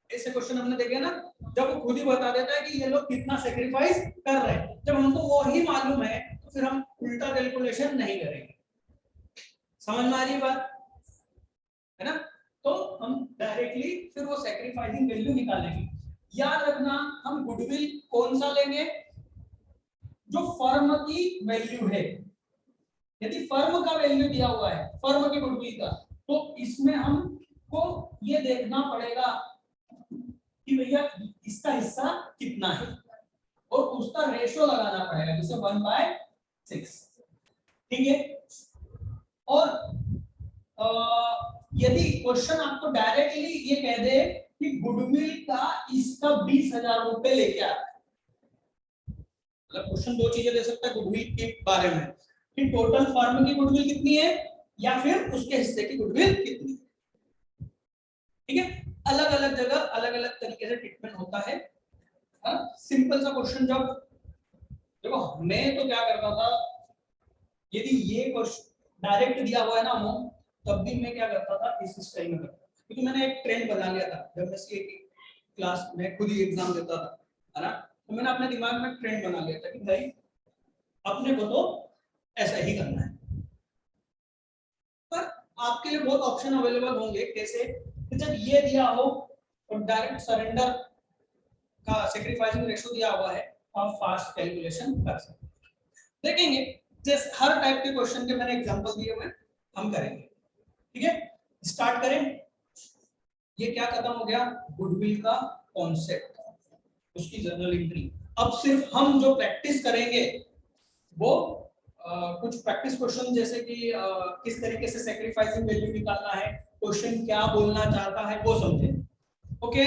ऐसे क्वेश्चन हमने देखे ना, जब वो खुद ही बता देता है कि ये लोग कितना सेक्रीफाइस कर रहे हैं, जब हमको वो ही मालूम है तो फिर हम उल्टा कैलकुलेशन नहीं करेंगे। समझ में आ रही बात, है ना? तो हम डायरेक्टली फिर वो सेक्रीफाइसिंग वैल्यू निकालेंगे। याद रखना, हम गुडविल कौन सा लेंगे? जो फर्म की वैल्यू है। यदि फर्म का वैल्यू दिया हुआ है, फर्म के गुडविल का, तो इसमें हमको ये देखना पड़ेगा कि भैया इसका हिस्सा कितना है और उसका रेशो लगाना पड़ेगा, जैसे 1/6। ठीक है, और यदि क्वेश्चन आपको डायरेक्टली ये कह दे कि गुडविल का इसका 20,000 रुपए लेके आ, मतलब क्वेश्चन दो चीजें दे सकता है गुडविल के बारे में, कि टोटल फर्म की गुडविल कितनी है या फिर उसके हिस्से की गुडविल कितनी है। ठीक है, अलग अलग जगह अलग अलग तरीके से ट्रीटमेंट होता है। सिंपल सा क्वेश्चन, जब देखो मैं तो क्या करता था, यदि ये क्वेश्चन डायरेक्ट दिया हुआ है ना अमाउंट, तब भी मैं क्या करता था, इस स्टाइल में करता, क्योंकि मैंने एक ट्रेंड बना लिया था जब मैं सीए की क्लास में खुद ही एग्जाम देता था, है ना, तो मैंने अपने दिमाग में ट्रेंड बना लिया था कि भाई अपने को तो ऐसा ही करना है। पर आपके लिए बहुत ऑप्शन अवेलेबल होंगे, कैसे कि जब ये दिया हो और डायरेक्ट सरेंडर का सैक्रिफाइसिंग रेशियो दिया हुआ है, तो आप फास्ट कैलकुलेशन कर सकते हैं। देखेंगे, जैसे हर टाइप के क्वेश्चन के मैंने एग्जांपल दिए हुए हम करेंगे। ठीक है, स्टार्ट करें। ये क्या खत्म हो गया? गुडविल का कॉन्सेप्ट, उसकी जर्नल एंट्री। अब सिर्फ हम जो प्रैक्टिस करेंगे वो कुछ प्रैक्टिस क्वेश्चन, जैसे कि किस तरीके से सैक्रिफाइसिंग वैल्यू निकालना है, क्वेश्चन क्या बोलना चाहता है, वो समझें। ओके,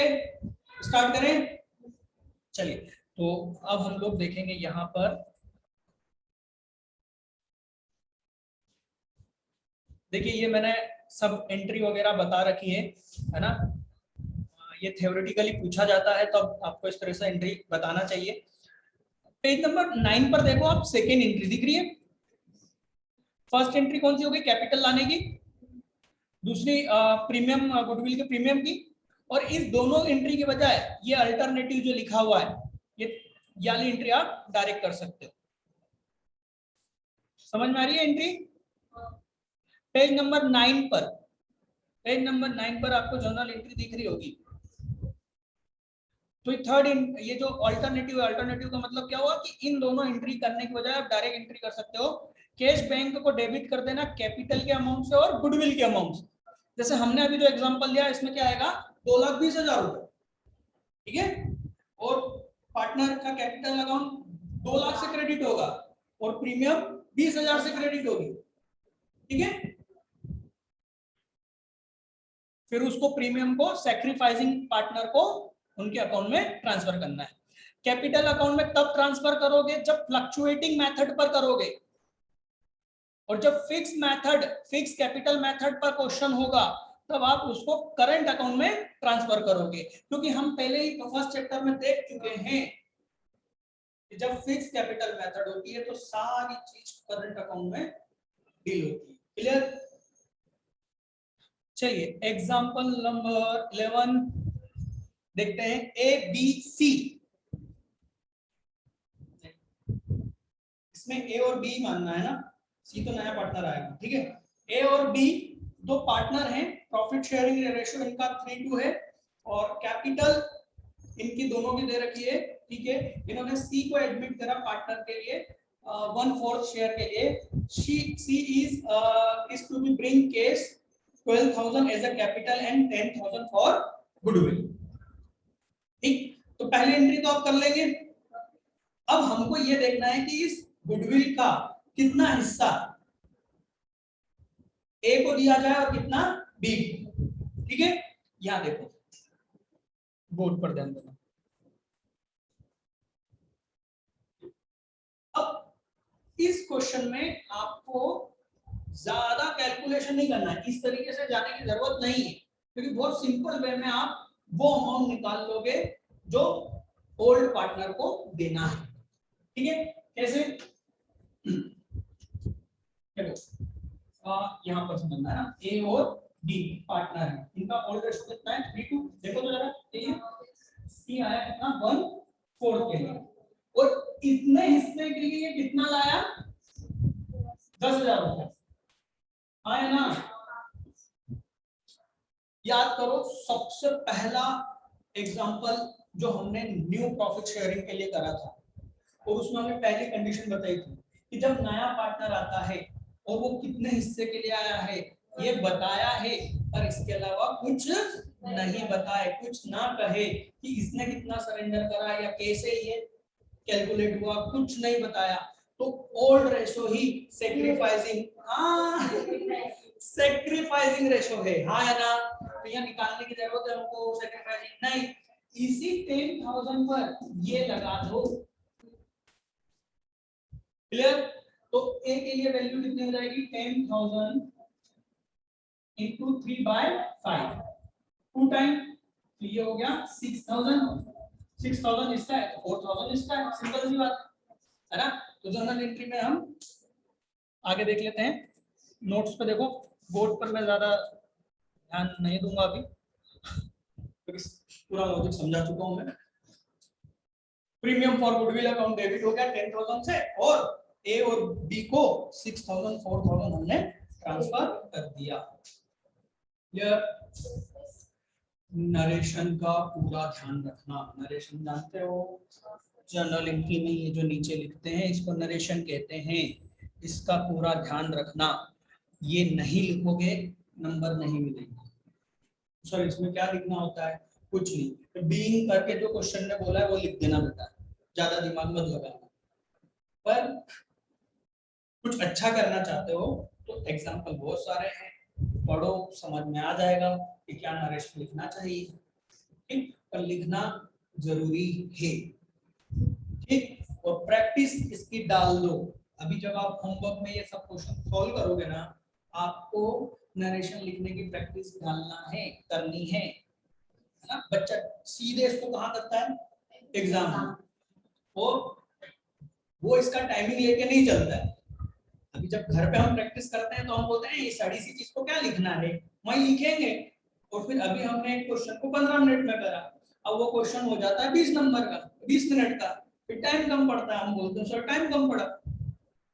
स्टार्ट करें। चलिए, तो अब हम लोग देखेंगे यहाँ पर, देखिए ये मैंने सब एंट्री वगैरह बता रखी है ना, ये थ्योरेटिकली पूछा जाता है तो आपको इस तरह से एंट्री बताना चाहिए। पेज नंबर 9 पर देखो आप, सेकेंड एंट्री दिख रही है। फर्स्ट एंट्री कौन सी होगी? कैपिटल लाने की, दूसरी प्रीमियम, गुडविल के प्रीमियम की, और इस दोनों एंट्री के बजाय ये अल्टरनेटिव जो लिखा हुआ है, ये वाली एंट्री आप डायरेक्ट कर सकते हो। समझ में आ रही है एंट्री? पेज नंबर 9 पर, पेज नंबर 9 पर आपको जर्नल एंट्री दिख रही होगी। तो थर्ड, ये जो अल्टरनेटिव है, अल्टरनेटिव का मतलब क्या हुआ कि इन दोनों एंट्री करने की बजाय आप डायरेक्ट एंट्री कर सकते हो। कैश बैंक को डेबिट कर देना कैपिटल के अमाउंट से और गुडविल के अमाउंट से। जैसे हमने अभी जो एग्जांपल लिया इसमें क्या आएगा, 2,20,000 रुपए, ठीक है, और पार्टनर का कैपिटल अकाउंट 2 लाख से क्रेडिट होगा और प्रीमियम 20,000 से क्रेडिट होगी, ठीक है। फिर उसको प्रीमियम को सैक्रिफाइसिंग पार्टनर को उनके अकाउंट में ट्रांसफर करना है। कैपिटल अकाउंट में तब ट्रांसफर करोगे जब फ्लक्चुएटिंग मेथड पर करोगे, और जब fix method, fix capital method पर क्वेश्चन होगा तब आप उसको करंट अकाउंट में ट्रांसफर करोगे। क्योंकि हम पहले ही फर्स्ट चैप्टर में देख चुके हैं कि जब फिक्स कैपिटल मेथड होती है तो सारी चीज करंट अकाउंट में डील होती है। क्लियर? चलिए एग्जांपल नंबर 11 देखते हैं। ए बी सी, इसमें ए और बी मानना है ना, सी तो नया पार्टनर आएगा, ठीक है। ए और बी दो पार्टनर हैं, प्रॉफिट शेयरिंग रेशियो इनका 3:2 है और कैपिटल इनकी दोनों की दे रखी है, ठीक है। इन्होंने सी को एडमिट करा पार्टनर के लिए 1/4 शेयर के लिए। C is to be bring cash 12,000 as a capital and 10,000 for goodwill, ठीक। तो पहली एंट्री तो आप कर लेंगे। अब हमको ये देखना है कि इस गुडविल का कितना हिस्सा ए को दिया जाए और कितना बी को, ठीक है। यहां देखो, बोर्ड पर ध्यान देना। अब इस क्वेश्चन में आपको ज्यादा कैलकुलेशन नहीं करना है, इस तरीके से जाने की जरूरत नहीं है, क्योंकि बहुत सिंपल वे में आप वो अमाउंट निकाल लोगे जो ओल्ड पार्टनर को देना है, ठीक है। कैसे? यहाँ पर समझना है ना, ए और बी पार्टनर है, इनका ओल्ड रेशियो कितना है 3:2। देखो तो जरा, सी आया कितना 1/4 के लिए, और इतने हिस्से के लिए कितना लाया 10,000 रुपए आया ना। याद करो सबसे पहला एग्जांपल जो हमने न्यू प्रॉफिट शेयरिंग के लिए करा था, और उसमें हमने पहली कंडीशन बताई थी कि जब नया पार्टनर आता है और वो कितने हिस्से के लिए आया है ये बताया है, और इसके अलावा कुछ नहीं बताए, कुछ ना कहे कि इसने कितना सरेंडर करा या कैसे ये कैलकुलेट हुआ, कुछ नहीं बताया, तो ओल्ड रेशो ही सैक्रिफाइसिंग, सैक्रिफाइसिंग रेशो है, हाँ है ना। तो यहाँ निकालने की जरूरत है हमको, सैक्रिफाइसिंग नहीं, इसी 10,000 पर ये लगा दो। क्लियर? तो ए के लिए वैल्यू कितनी हो जाएगी 10,000 into 3/5 2 टाइम, तो ये हो गया 6,000 इसका है तो 4,000 इसका है, सिंपल सी बात है ना। तो जर्नल एंट्री में हम आगे देख लेते हैं। नोट्स पे देखो, बोर्ड पर मैं ज्यादा ध्यान नहीं दूंगा अभी, क्योंकि पूरा लॉजिक समझा चुका हूं मैं। Premium for goodwill account debit हो गया 10,000 से, और ए और बी को 6,000 4,000 हमने ट्रांसफर कर दिया। नरेशन का पूरा ध्यान रखना। नरेशन जानते हो, जर्नल एंट्री में ये जो नीचे लिखते हैं इसको नरेशन कहते हैं, इसका पूरा ध्यान रखना। ये नहीं लिखोगे नंबर नहीं मिलेंगे। सर इसमें क्या लिखना होता है? कुछ नहीं, तो बीइंग करके जो क्वेश्चन ने बोला है वो लिख देना बेटा, ज्यादा दिमाग मत लगाना। पर कुछ अच्छा करना चाहते हो तो एग्जाम्पल बहुत सारे हैं, पढ़ो, समझ में आ जाएगा कि क्या नरेशन लिखना चाहिए, ठीक। पर लिखना जरूरी है, ठीक। और प्रैक्टिस इसकी डाल दो। अभी जब आप होमवर्क में ये सब क्वेश्चन सॉल्व करोगे ना, आपको नरेशन लिखने की प्रैक्टिस डालना है, करनी है ना। बच्चा सीधे इसको कहाँ करता है? एग्जाम में, और वो इसका टाइमिंग लेके नहीं चलता है। अभी जब घर पे हम प्रैक्टिस करते हैं तो हम बोलते हैं ये सारी सी चीज को क्या लिखना है, वही लिखेंगे। और फिर अभी हमने एक क्वेश्चन को 15 मिनट में करा, अब वो क्वेश्चन हो जाता है 20 नंबर का, 20 मिनट का, फिर टाइम कम पड़ता है, हम बोलते हैं सर टाइम कम पड़ा।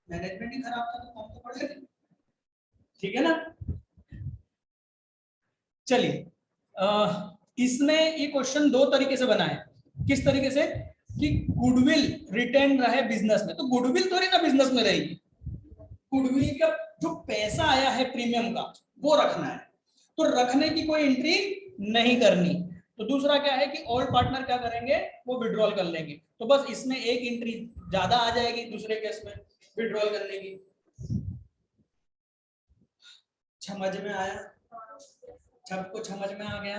मैनेजमेंट ही खराब था तो कम तो पड़ेगा। ठीक है ना। चलिए इसमें ये क्वेश्चन दो तरीके से बना है। किस तरीके से कि गुडविल रिटेन रहे बिजनेस में, तो गुडविल थोड़ी ना बिजनेस में रहेगी, गुडविल का जो पैसा आया है प्रीमियम का वो रखना है, तो रखने की कोई एंट्री नहीं करनी। तो दूसरा क्या है कि ओल्ड पार्टनर क्या करेंगे, वो विड्रॉल कर लेंगे, तो बस इसमें एक एंट्री ज्यादा आ जाएगी दूसरे केस में विड्रॉल करने की। समझ में आया, सबको समझ में आ गया,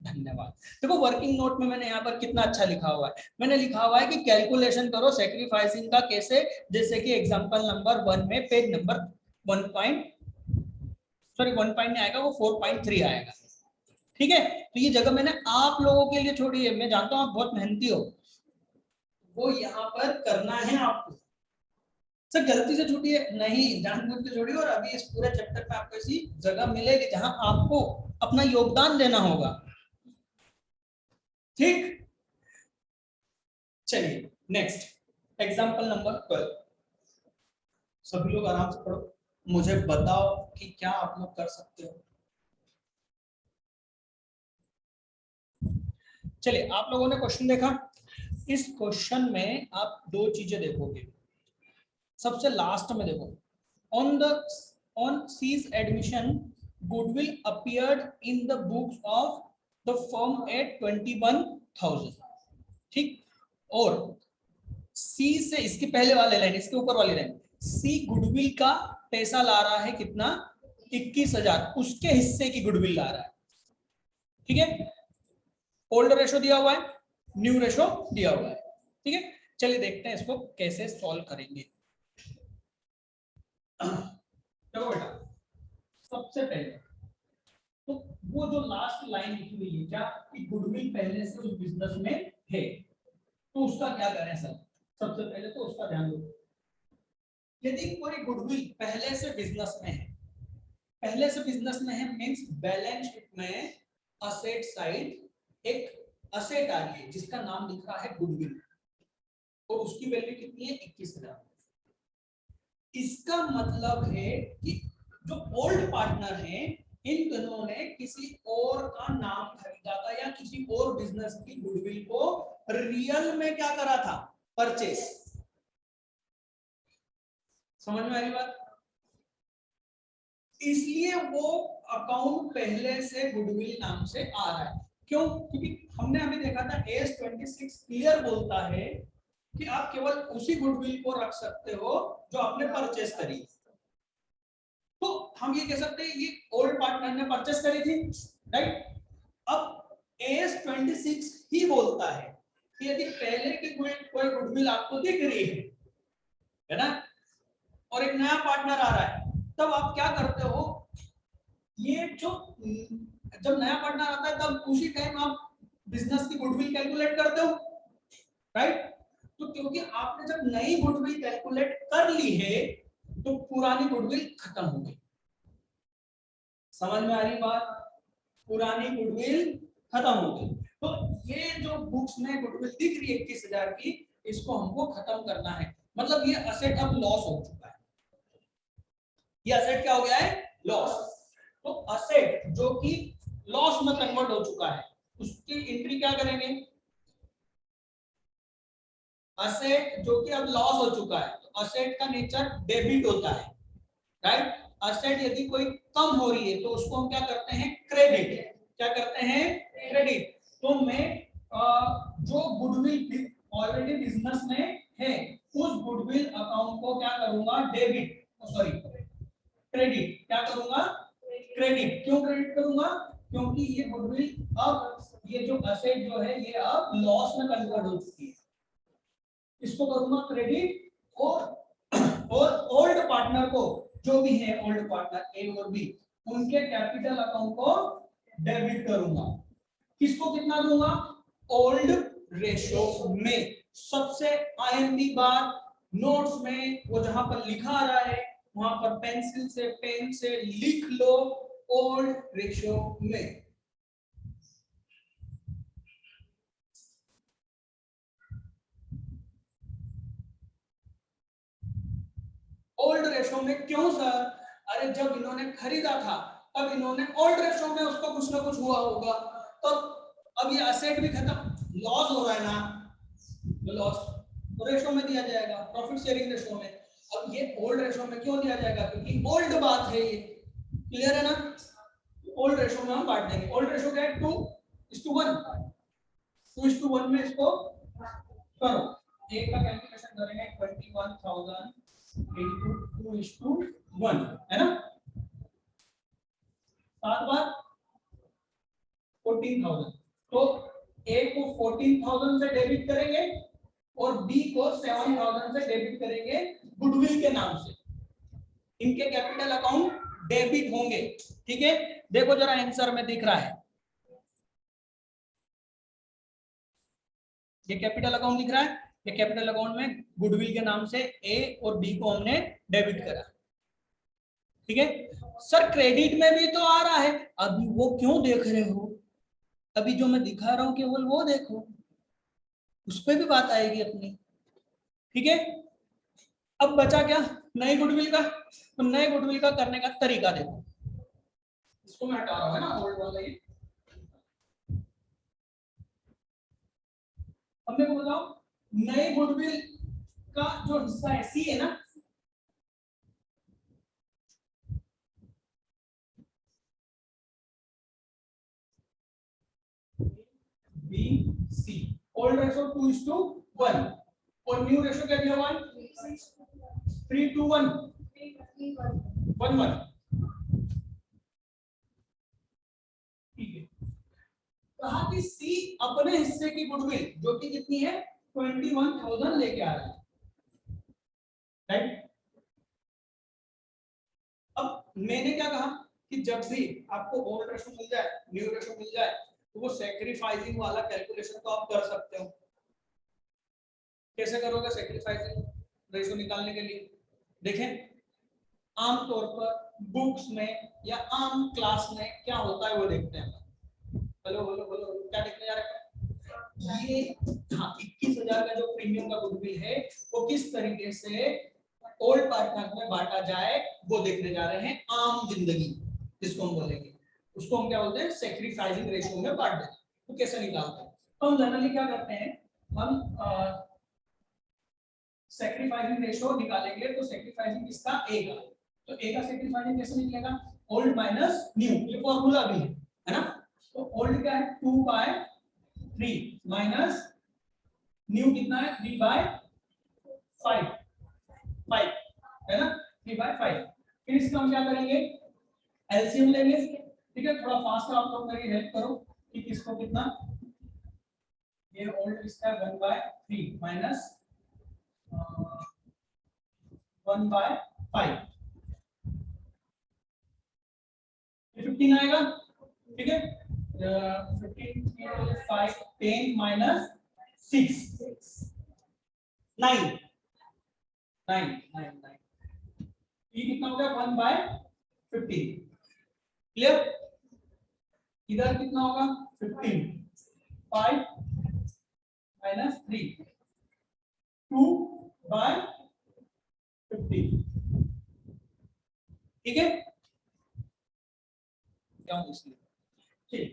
धन्यवाद। देखो वर्किंग नोट में मैंने यहाँ पर कितना अच्छा लिखा हुआ है, मैंने लिखा हुआ है कि कैलकुलेशन करो सेक्रीफाइसिंग का कैसे, जैसे कि एग्जांपल नंबर 1 में पेज नंबर 1 नहीं आएगा, वो 4.3 आएगा। ठीक है, तो ये जगह मैंने आप लोगों के लिए छोड़ी है, मैं जानता हूं आप बहुत मेहनती हो, वो यहाँ पर करना है आपको। सर गलती से छूटी है नहीं, जानबूझ के छोड़ी, और अभी इस पूरे चैप्टर पे आपको ऐसी जगह मिलेगी जहां आपको अपना योगदान देना होगा। ठीक, चलिए नेक्स्ट एग्जांपल नंबर 12। सभी लोग आराम से पढ़ो, मुझे बताओ कि क्या आप लोग कर सकते हो। चलिए आप लोगों ने क्वेश्चन देखा, इस क्वेश्चन में आप दो चीजें देखोगे। सबसे लास्ट में देखो, on C's admission goodwill appeared in the books of the firm at 21,000। ठीक, और सी से इसके पहले वाले लाइन, इसके ऊपर वाली लाइन, सी गुडविल का पैसा ला रहा है कितना, 21,000, उसके हिस्से की गुडविल ला रहा है। ठीक है, ओल्ड रेशो दिया हुआ है, न्यू रेशो दिया हुआ है। ठीक है, चलिए देखते हैं इसको कैसे सॉल्व करेंगे। देखो बेटा, सबसे पहले तो वो जो लास्ट लाइन लिखी हुई है क्या, कि गुडविल पहले से उस बिजनेस में है, तो उसका क्या करें सर। सबसे पहले तो उसका ध्यान दो, यदि कोई गुडविल पहले से बिजनेस में है, पहले से बिजनेस में है मींस बैलेंस शीट में असेट साइड एक असेट आ रही है जिसका नाम लिख रहा है गुडविल, और उसकी वैल्यू कितनी है, 21,000। इसका मतलब है कि जो ओल्ड पार्टनर है, इन दोनों ने किसी और का नाम खरीदा था या किसी और बिजनेस की गुडविल को रियल में क्या करा था, परचेस। समझ में आ रही बात, इसलिए वो अकाउंट पहले से गुडविल नाम से आ रहा है। क्यों, क्योंकि हमने अभी देखा था AS26 क्लियर बोलता है कि आप केवल उसी गुडविल को रख सकते हो जो आपने परचेस करी। तो हम ये कह सकते हैं ये ओल्ड पार्टनर ने परचेस करी थी, राइट। अब AS26 ही बोलता है कि यदि पहले की कोई गुडविल आपको दिख रही है ना, और एक नया पार्टनर आ रहा है, तब आप क्या करते हो, ये जो जब नया पार्टनर आता है तब उसी टाइम आप बिजनेस की गुडविल कैलकुलेट करते हो, राइट। तो क्योंकि आपने जब नई गुडविल कैलकुलेट कर ली है तो पुरानी गुडविल खत्म हो गई। समझ में आ रही बात, पुरानी गुडविल खत्म हो गई। तो ये जो बुक्स में गुडविल दिख रही है 21,000 की, इसको हमको खत्म करना है, मतलब ये असेट अब लॉस हो चुका है, ये असेट क्या हो गया है, लॉस। तो असेट जो कि लॉस में कन्वर्ट हो चुका है, उसकी एंट्री क्या करेंगे, असेट जो कि अब लॉस हो चुका है, तो असेट का नेचर डेबिट होता है, राइट। असेट यदि कोई कम हो रही है तो उसको हम क्या करते हैं, क्रेडिट। क्या करते हैं, क्रेडिट। तो मैं जो गुडविल ऑलरेडी बिजनेस में है उस गुडविल अकाउंट को क्या करूंगा, डेबिट, सॉरी क्रेडिट, क्या करूंगा, क्रेडिट। क्यों क्रेडिट करूंगा, क्योंकि ये गुडविल अब ये जो असेट जो है ये अब लॉस में कन्वर्ट हो चुकी है, इसको करूंगा क्रेडिट। और ओल्ड पार्टनर को, जो भी है ओल्ड पार्टनर ए और बी, उनके कैपिटल अकाउंट को डेबिट करूंगा। किसको कितना दूंगा, ओल्ड रेशो में। सबसे आईएमपी बात, नोट्स में वो जहां पर लिखा आ रहा है वहां पर पेंसिल से पेन से लिख लो, ओल्ड रेशो में। ओल्ड रेशो में क्यों सर, अरे जब इन्होंने खरीदा था तब इन्होंने ओल्ड रेशो में उसको कुछ ना कुछ हुआ होगा, तो अब ये असेट भी खत्म, लॉस हो रहा है ना, तो लॉस तो रेशो में दिया जाएगा, प्रॉफिट शेयरिंग रेशो में। अब ये ओल्ड रेशो में क्यों दिया जाएगा, क्योंकि ओल्ड बात है ये, क्लियर है ना। ओल्ड रेशो में हम बांट देंगे। ओल्ड रेशो क्या है, 2:1, 2:1 में इसको करो। ए का कैलकुलेशन करेंगे 21,000 into 2:1 है ना, 7 बार 14,000, तो ए को 14,000 से डेबिट करेंगे और बी को 7,000 से डेबिट करेंगे गुडविल के नाम से। इनके कैपिटल अकाउंट डेबिट होंगे, ठीक है। देखो जरा आंसर में दिख रहा है, ये कैपिटल अकाउंट दिख रहा है, ये कैपिटल अकाउंट में गुडविल के नाम से ए और बी को हमने डेबिट करा, ठीक है। सर क्रेडिट में भी तो आ रहा है, अभी वो क्यों देख रहे हो, अभी जो मैं दिखा रहा हूं केवल वो देखो, उस पर भी बात आएगी अपनी, ठीक है। अब बचा क्या, नए गुडविल का, तो नए गुडविल का करने का तरीका देखो, इसको मैं हटा रहा हूं, है ना, ओल्ड वाला ये। अब मेरे को बताओ नए गुडविल का जो हिस्सा है सी है ना, बी सी, ओल्ड रेशो 2:1 और न्यू रेशो क्या दिया हुआ है 3:1 1:1, ठीक है। कहा कि सी अपने हिस्से की गुडविल जो कि कितनी है 21,000 लेके आ रहा है, राइट। अब मैंने क्या कहा कि जब भी आपको ओल्ड रेशो मिल जाए, न्यू रेशो मिल जाए, तो वो सैक्रिफाइसिंग वाला कैलकुलेशन तो आप कर सकते हो। कैसे करोगे सैक्रिफाइसिंग रेशो निकालने के लिए, देखें आमतौर पर बुक्स में या आम क्लास में क्या होता है वो देखते हैं। हेलो हेलो हेलो, क्या देखने जा रहे हैं, ये 21,000 का जो प्रीमियम का गुडविल है वो किस तरीके से ओल्ड पार्टनर में बांटा जाए वो देखने जा रहे हैं। आम जिंदगी जिसको हम बोलेंगे, उसको हम क्या बोलते हैं सैक्रिफाइसिंग रेशियो में बांट देते हैं। तो कैसे निकालते हैं, तो हम जनरली क्या करते हैं, हम सैक्रिफाइसिंग रेशियो निकालेंगे तो सैक्रिफाइसिंग किसका ए का, तो ए का सैक्रिफाइसिंग कैसे निकलेगा, ओल्ड माइनस न्यू, ये फॉर्मूला भी है ना। तो ओल्ड क्या है 2/3 माइनस न्यू कितना है 3/5 है ना, 3/5। फिर इसका हम क्या करेंगे एलसीएम लेंगे, ठीक है। थोड़ा फास्ट आप लोग मेरी हेल्प करो कि किसको कितना, ये ओल्ड इसका 1/3 माइनस 1/5, ये 15 आएगा, ठीक है। 15 5 10 माइनस 6 9 9 9 9, ये कितना हो गया 1/15, क्लियर। इधर कितना होगा 15 5 माइनस 3 2/15, ठीक है। क्या ठीक,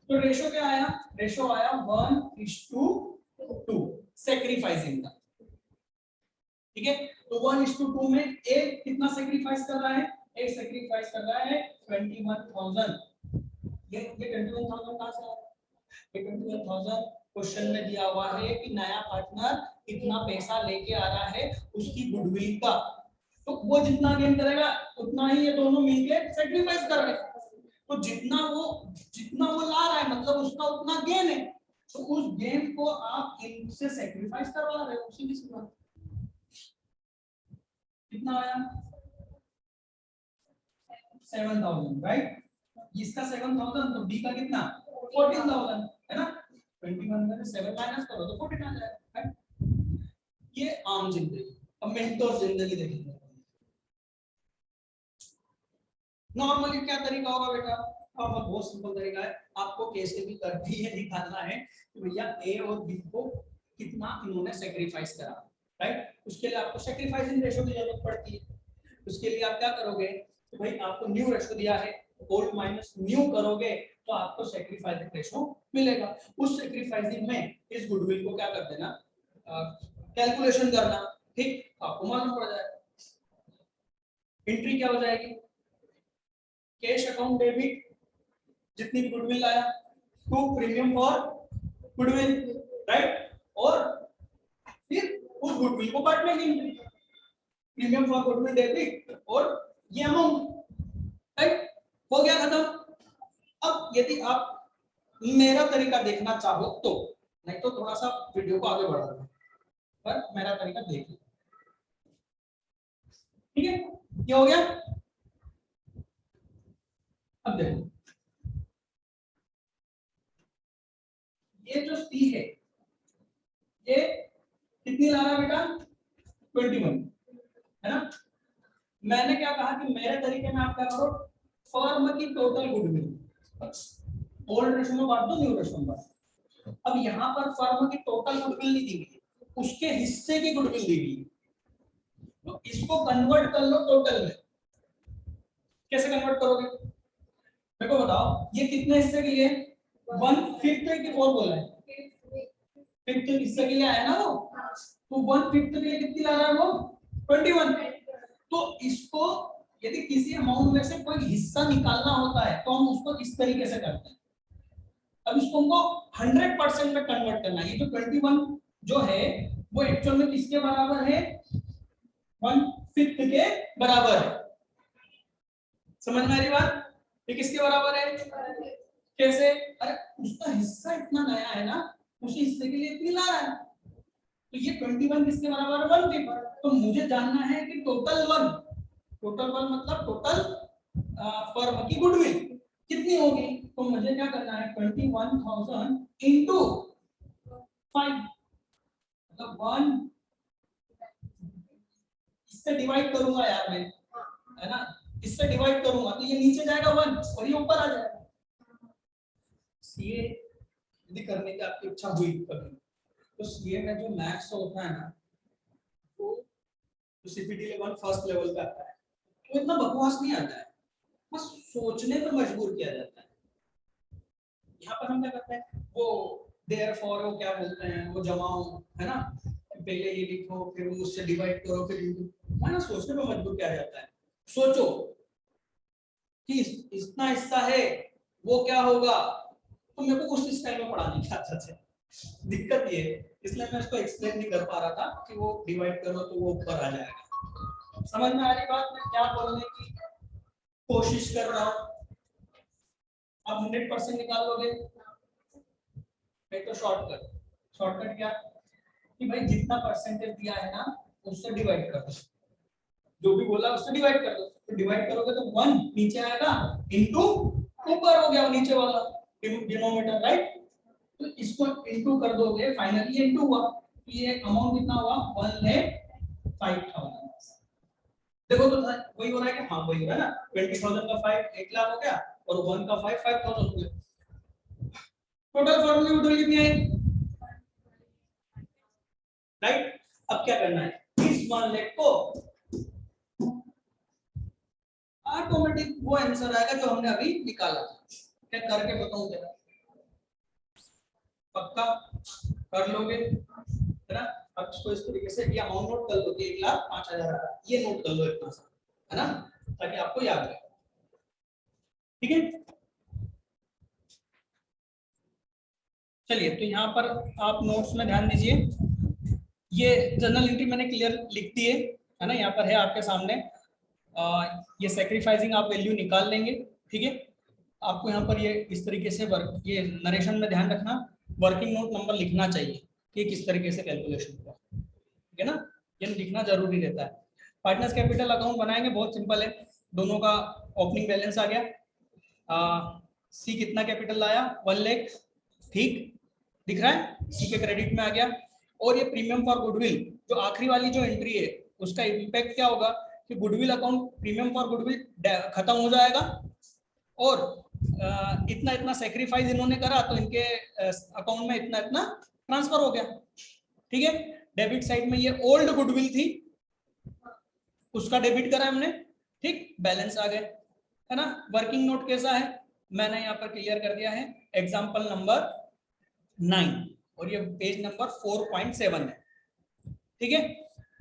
तो रेशो क्या आया, रेशो आया 1:2 सैक्रिफाइसिंग का, ठीक है। तो 1:2 में ए कितना सैक्रिफाइस कर रहा है, ए सैक्रिफाइस कर रहा है 21,000। ये 21,000 कहां से आ रहा है, ये 21,000 क्वेश्चन में दिया हुआ है कि नया पार्टनर कितना पैसा लेके आ रहा है उसकी गुडविल का, तो वो जितना गेन करेगा उतना ही ये दोनों मिलके सैक्रिफाइस कर रहे हैं। तो जितना वो ला रहा है मतलब उसका उतना गेन है, तो उस गेन को आप इनसे सैक्रिफाइस करवा रहे हो, उसी की बात। कितना आया 7,000, राइट। इसका 7,000 तो बी का कितना 14,000 है ना, 21 में 7 माइनस करो तो 14 आ जाएगा। ये आम जिंदगी। अब मेंटोर जिंदगी देखेंगे, नॉर्मली क्या तरीका होगा बेटा, अब बहुत सिंपल तरीका है, आपको कैसे भी करके ये निकालना है कि भैया ए और बी को कितना इन्होंने सैक्रिफाइस करा, राइट। उसके लिए आपको सैक्रिफाइसिंग रेशियो की जरूरत पड़ती है। उसके लिए आप क्या करोगे, तो भाई आपको न्यू रेशो दिया है, ओल्ड माइनस न्यू करोगे तो आपको सैक्रिफाइसिंग रेशो मिलेगा। उस सैक्रिफाइसिंग में इस गुडविल को क्या कर देना, कैलकुलेशन करना, ठीक, आपको मालूम पड़ जाएगा। एंट्री क्या हो जाएगी, कैश अकाउंट डेबिट जितनी भी गुडविल आया to premium for goodwill, right, और फिर उस गुडविल को काट लेंगे, प्रीमियम फॉर गुडविल डेबिट और ये अमाउंट, राइट, हो गया खत्म। अब यदि आप मेरा तरीका देखना चाहो तो, नहीं तो थोड़ा सा वीडियो को आगे बढ़ा दो, पर मेरा तरीका देख लो, ठीक है, ये हो गया। अब देखो ये जो सी है ये कितनी ला रहा है बेटा, 21, है ना। मैंने क्या कहा कि मेरे तरीके में आप क्या करो, फर्म की टोटल गुडविल ओल्ड रेशो में बांट दो, न्यू रेशो में बांट। अब यहाँ पर फर्म की टोटल गुडविल नहीं दी गई, उसके हिस्से की गुडविल दी गई, तो इसको कन्वर्ट कर लो टोटल में। कैसे कन्वर्ट करोगे, मेरे को बताओ, ये कितने हिस्से के लिए, 1/5 की 4 बोला है, 5th हिस्से के लिए आया ना वो, तो 1/5 के लिए कितनी ला रहा है वो, 21। तो इसको यदि किसी अमाउंट में से कोई हिस्सा निकालना होता है तो हम उसको इस तरीके से करते हैं। अब इसको हमको 100% में कन्वर्ट करना है। ये जो 21 जो है वो एक्चुअल में किसके बराबर है, 1/5 के बराबर है। समझ में आ रही बात, ये किसके बराबर है, कैसे, अरे उसका हिस्सा इतना नया है ना, उसी हिस्से के लिए इतनी ला रहा है, तो ये 21 किसके बराबर है, 1/5। तो मुझे जानना है कि टोटल 1 मतलब टोटल फर्म की गुडविल कितनी होगी, तो मुझे क्या करना है, 21,000 इंटू 5, मतलब 1, इससे डिवाइड करूंगा यार मैं, है ना, इससे डिवाइड करूंगा तो ये नीचे जाएगा 1 और ये ऊपर आ जाएगा। सीए यदि करने की आपकी इच्छा हुई कभी, तो सीए में जो मैथ्स होता है ना, वो जो सीपीटी लेवल फर्स्ट लेवल पे आता है, वो इतना बकवास नहीं आता है, बस सोचने पर मजबूर किया जाता है। यहाँ पर हम क्या करते हैं, वो देयरफॉर वो क्या बोलते हैं, वो जमाओ, है ना, पहले ये लिखो फिर उससे डिवाइड करो फिर है ना, सोचने पर मजबूर किया जाता है। सोचो कि इतना हिस्सा है वो क्या होगा, तो मेरे को कुछ इस टाइम में पढ़ाने की आदत है, दिक्कत ये इसलिए मैं इसको एक्सप्लेन नहीं कर पा रहा था कि वो डिवाइड करो तो वो ऊपर आ जाएगा। समझ में आ रही बात, मैं क्या बोलने की कोशिश कर रहा हूँ। आप 100% निकाल लोगे, तो शॉर्टकट क्या कि भाई जितना परसेंटेज दिया है ना उससे डिवाइड कर दो, जो भी बोला उससे डिवाइड कर दो, तो डिवाइड करोगे तो 1 नीचे आएगा इनटू ऊपर हो गया नीचे वाला डिनोमिनेटर, राइट, तो इसको इनटू कर दोगे, फाइनली इनटू हुआ, तो ये अमाउंट कितना हुआ, 1,05,000। देखो तो वही हो रहा है कि हाँ वही हो रहा है ना, 20,000 का 5 1 लाख हो गया और 1 का 5 5,000 हो गया। टोटल फॉर्मूला टोटल कितनी है, राइट। अब क्या करना है, इस 1 लाख को ऑटोमेटिक वो आंसर आएगा जो हमने अभी निकाला था। क्या करके बताऊं जरा, पक्का कर लोगे, है ना। अब इसको इस तरीके से ये अमाउंट नोट कर लो, 1,05,000 ये नोट कर लो इतना सा, है ना, ताकि आपको याद रहे, ठीक है। चलिए तो यहाँ पर आप नोट्स में ध्यान दीजिए, ये जर्नल एंट्री मैंने क्लियर लिख दी है ना, यहाँ पर है आपके सामने। ये सैक्रिफाइसिंग आप वैल्यू निकाल लेंगे, ठीक है। आपको यहाँ पर ये इस तरीके से वर्क, ये नरेशन में ध्यान रखना, वर्किंग नोट नंबर लिखना चाहिए कि किस तरीके से कैलकुलेशन हुआ, ठीक है ना, ये लिखना जरूरी रहता है। पार्टनर्स कैपिटल अकाउंट बनाएंगे, बहुत सिंपल है, दोनों का ओपनिंग बैलेंस आ गया, सी कितना कैपिटल लाया, 1 लाख, ठीक दिख रहा है, सी के क्रेडिट में आ गया। और ये प्रीमियम फॉर गुडविल जो आखिरी वाली जो एंट्री है उसका इम्पैक्ट क्या होगा कि goodwill account, premium for goodwill खत्म हो जाएगा और इतना इतना सैक्रिफाइस इन्होंने करा तो इनके अकाउंट में इतना इतना ट्रांसफर हो गया, ठीक है। डेबिट साइड में ये ओल्ड गुडविल थी उसका डेबिट करा हमने, ठीक, बैलेंस आ गए, है ना। वर्किंग नोट कैसा है, मैंने यहाँ पर क्लियर कर दिया है, एग्जाम्पल नंबर 9 और ये पेज नंबर 4.7 है, ठीक है।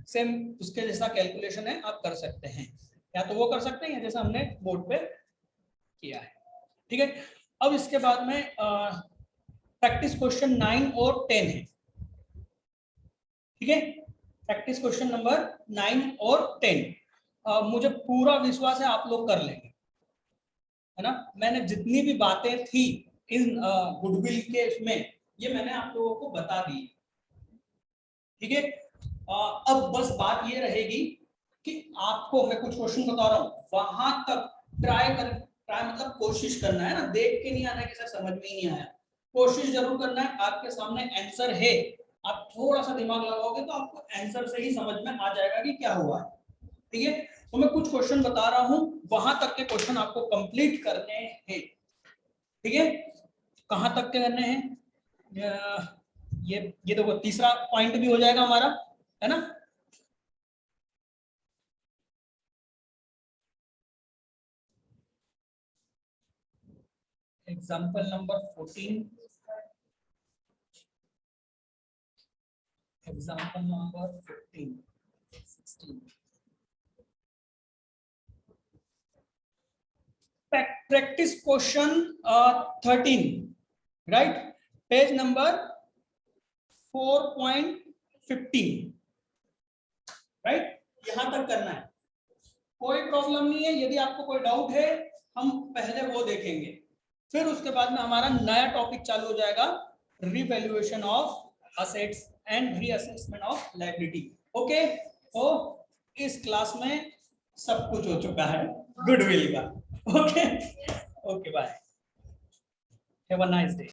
सेम उसके जैसा कैलकुलेशन है, आप कर सकते हैं, या तो वो कर सकते हैं या जैसा हमने बोर्ड पे किया है, ठीक है। अब इसके बाद में प्रैक्टिस क्वेश्चन 9 और 10 है, ठीक है। प्रैक्टिस क्वेश्चन नंबर 9 और 10 मुझे पूरा विश्वास है आप लोग कर लेंगे, है ना। मैंने जितनी भी बातें थी इन गुडविल के इसमें, ये मैंने आप लोगों को बता दी, ठीक है। अब बस बात ये रहेगी कि आपको मैं कुछ क्वेश्चन बता रहा हूँ, वहां तक ट्राई मतलब कोशिश करना है ना, देख के नहीं आना है कि सर समझ में ही नहीं आया, कोशिश जरूर करना है। आपके सामने आंसर है, आप थोड़ा सा दिमाग लगाओगे तो आपको आंसर से ही समझ में आ जाएगा कि क्या हुआ है, ठीक है। तो मैं कुछ क्वेश्चन बता रहा हूं, वहां तक के क्वेश्चन आपको कंप्लीट करने हैं, ठीक है। कहां तक के करने हैं, ये देखो तीसरा पॉइंट भी हो जाएगा हमारा, है ना। Example number 14, example number 15, 16, practice question 13, right, page number 4.15, right, यहां तक करना है। कोई प्रॉब्लम नहीं है, यदि आपको कोई डाउट है हम पहले वो देखेंगे, फिर उसके बाद में हमारा नया टॉपिक चालू हो जाएगा, revaluation of assets and reassessment of liability, okay. तो इस क्लास में सब कुछ हो चुका है गुडविल का, okay. Okay bye, have a nice day.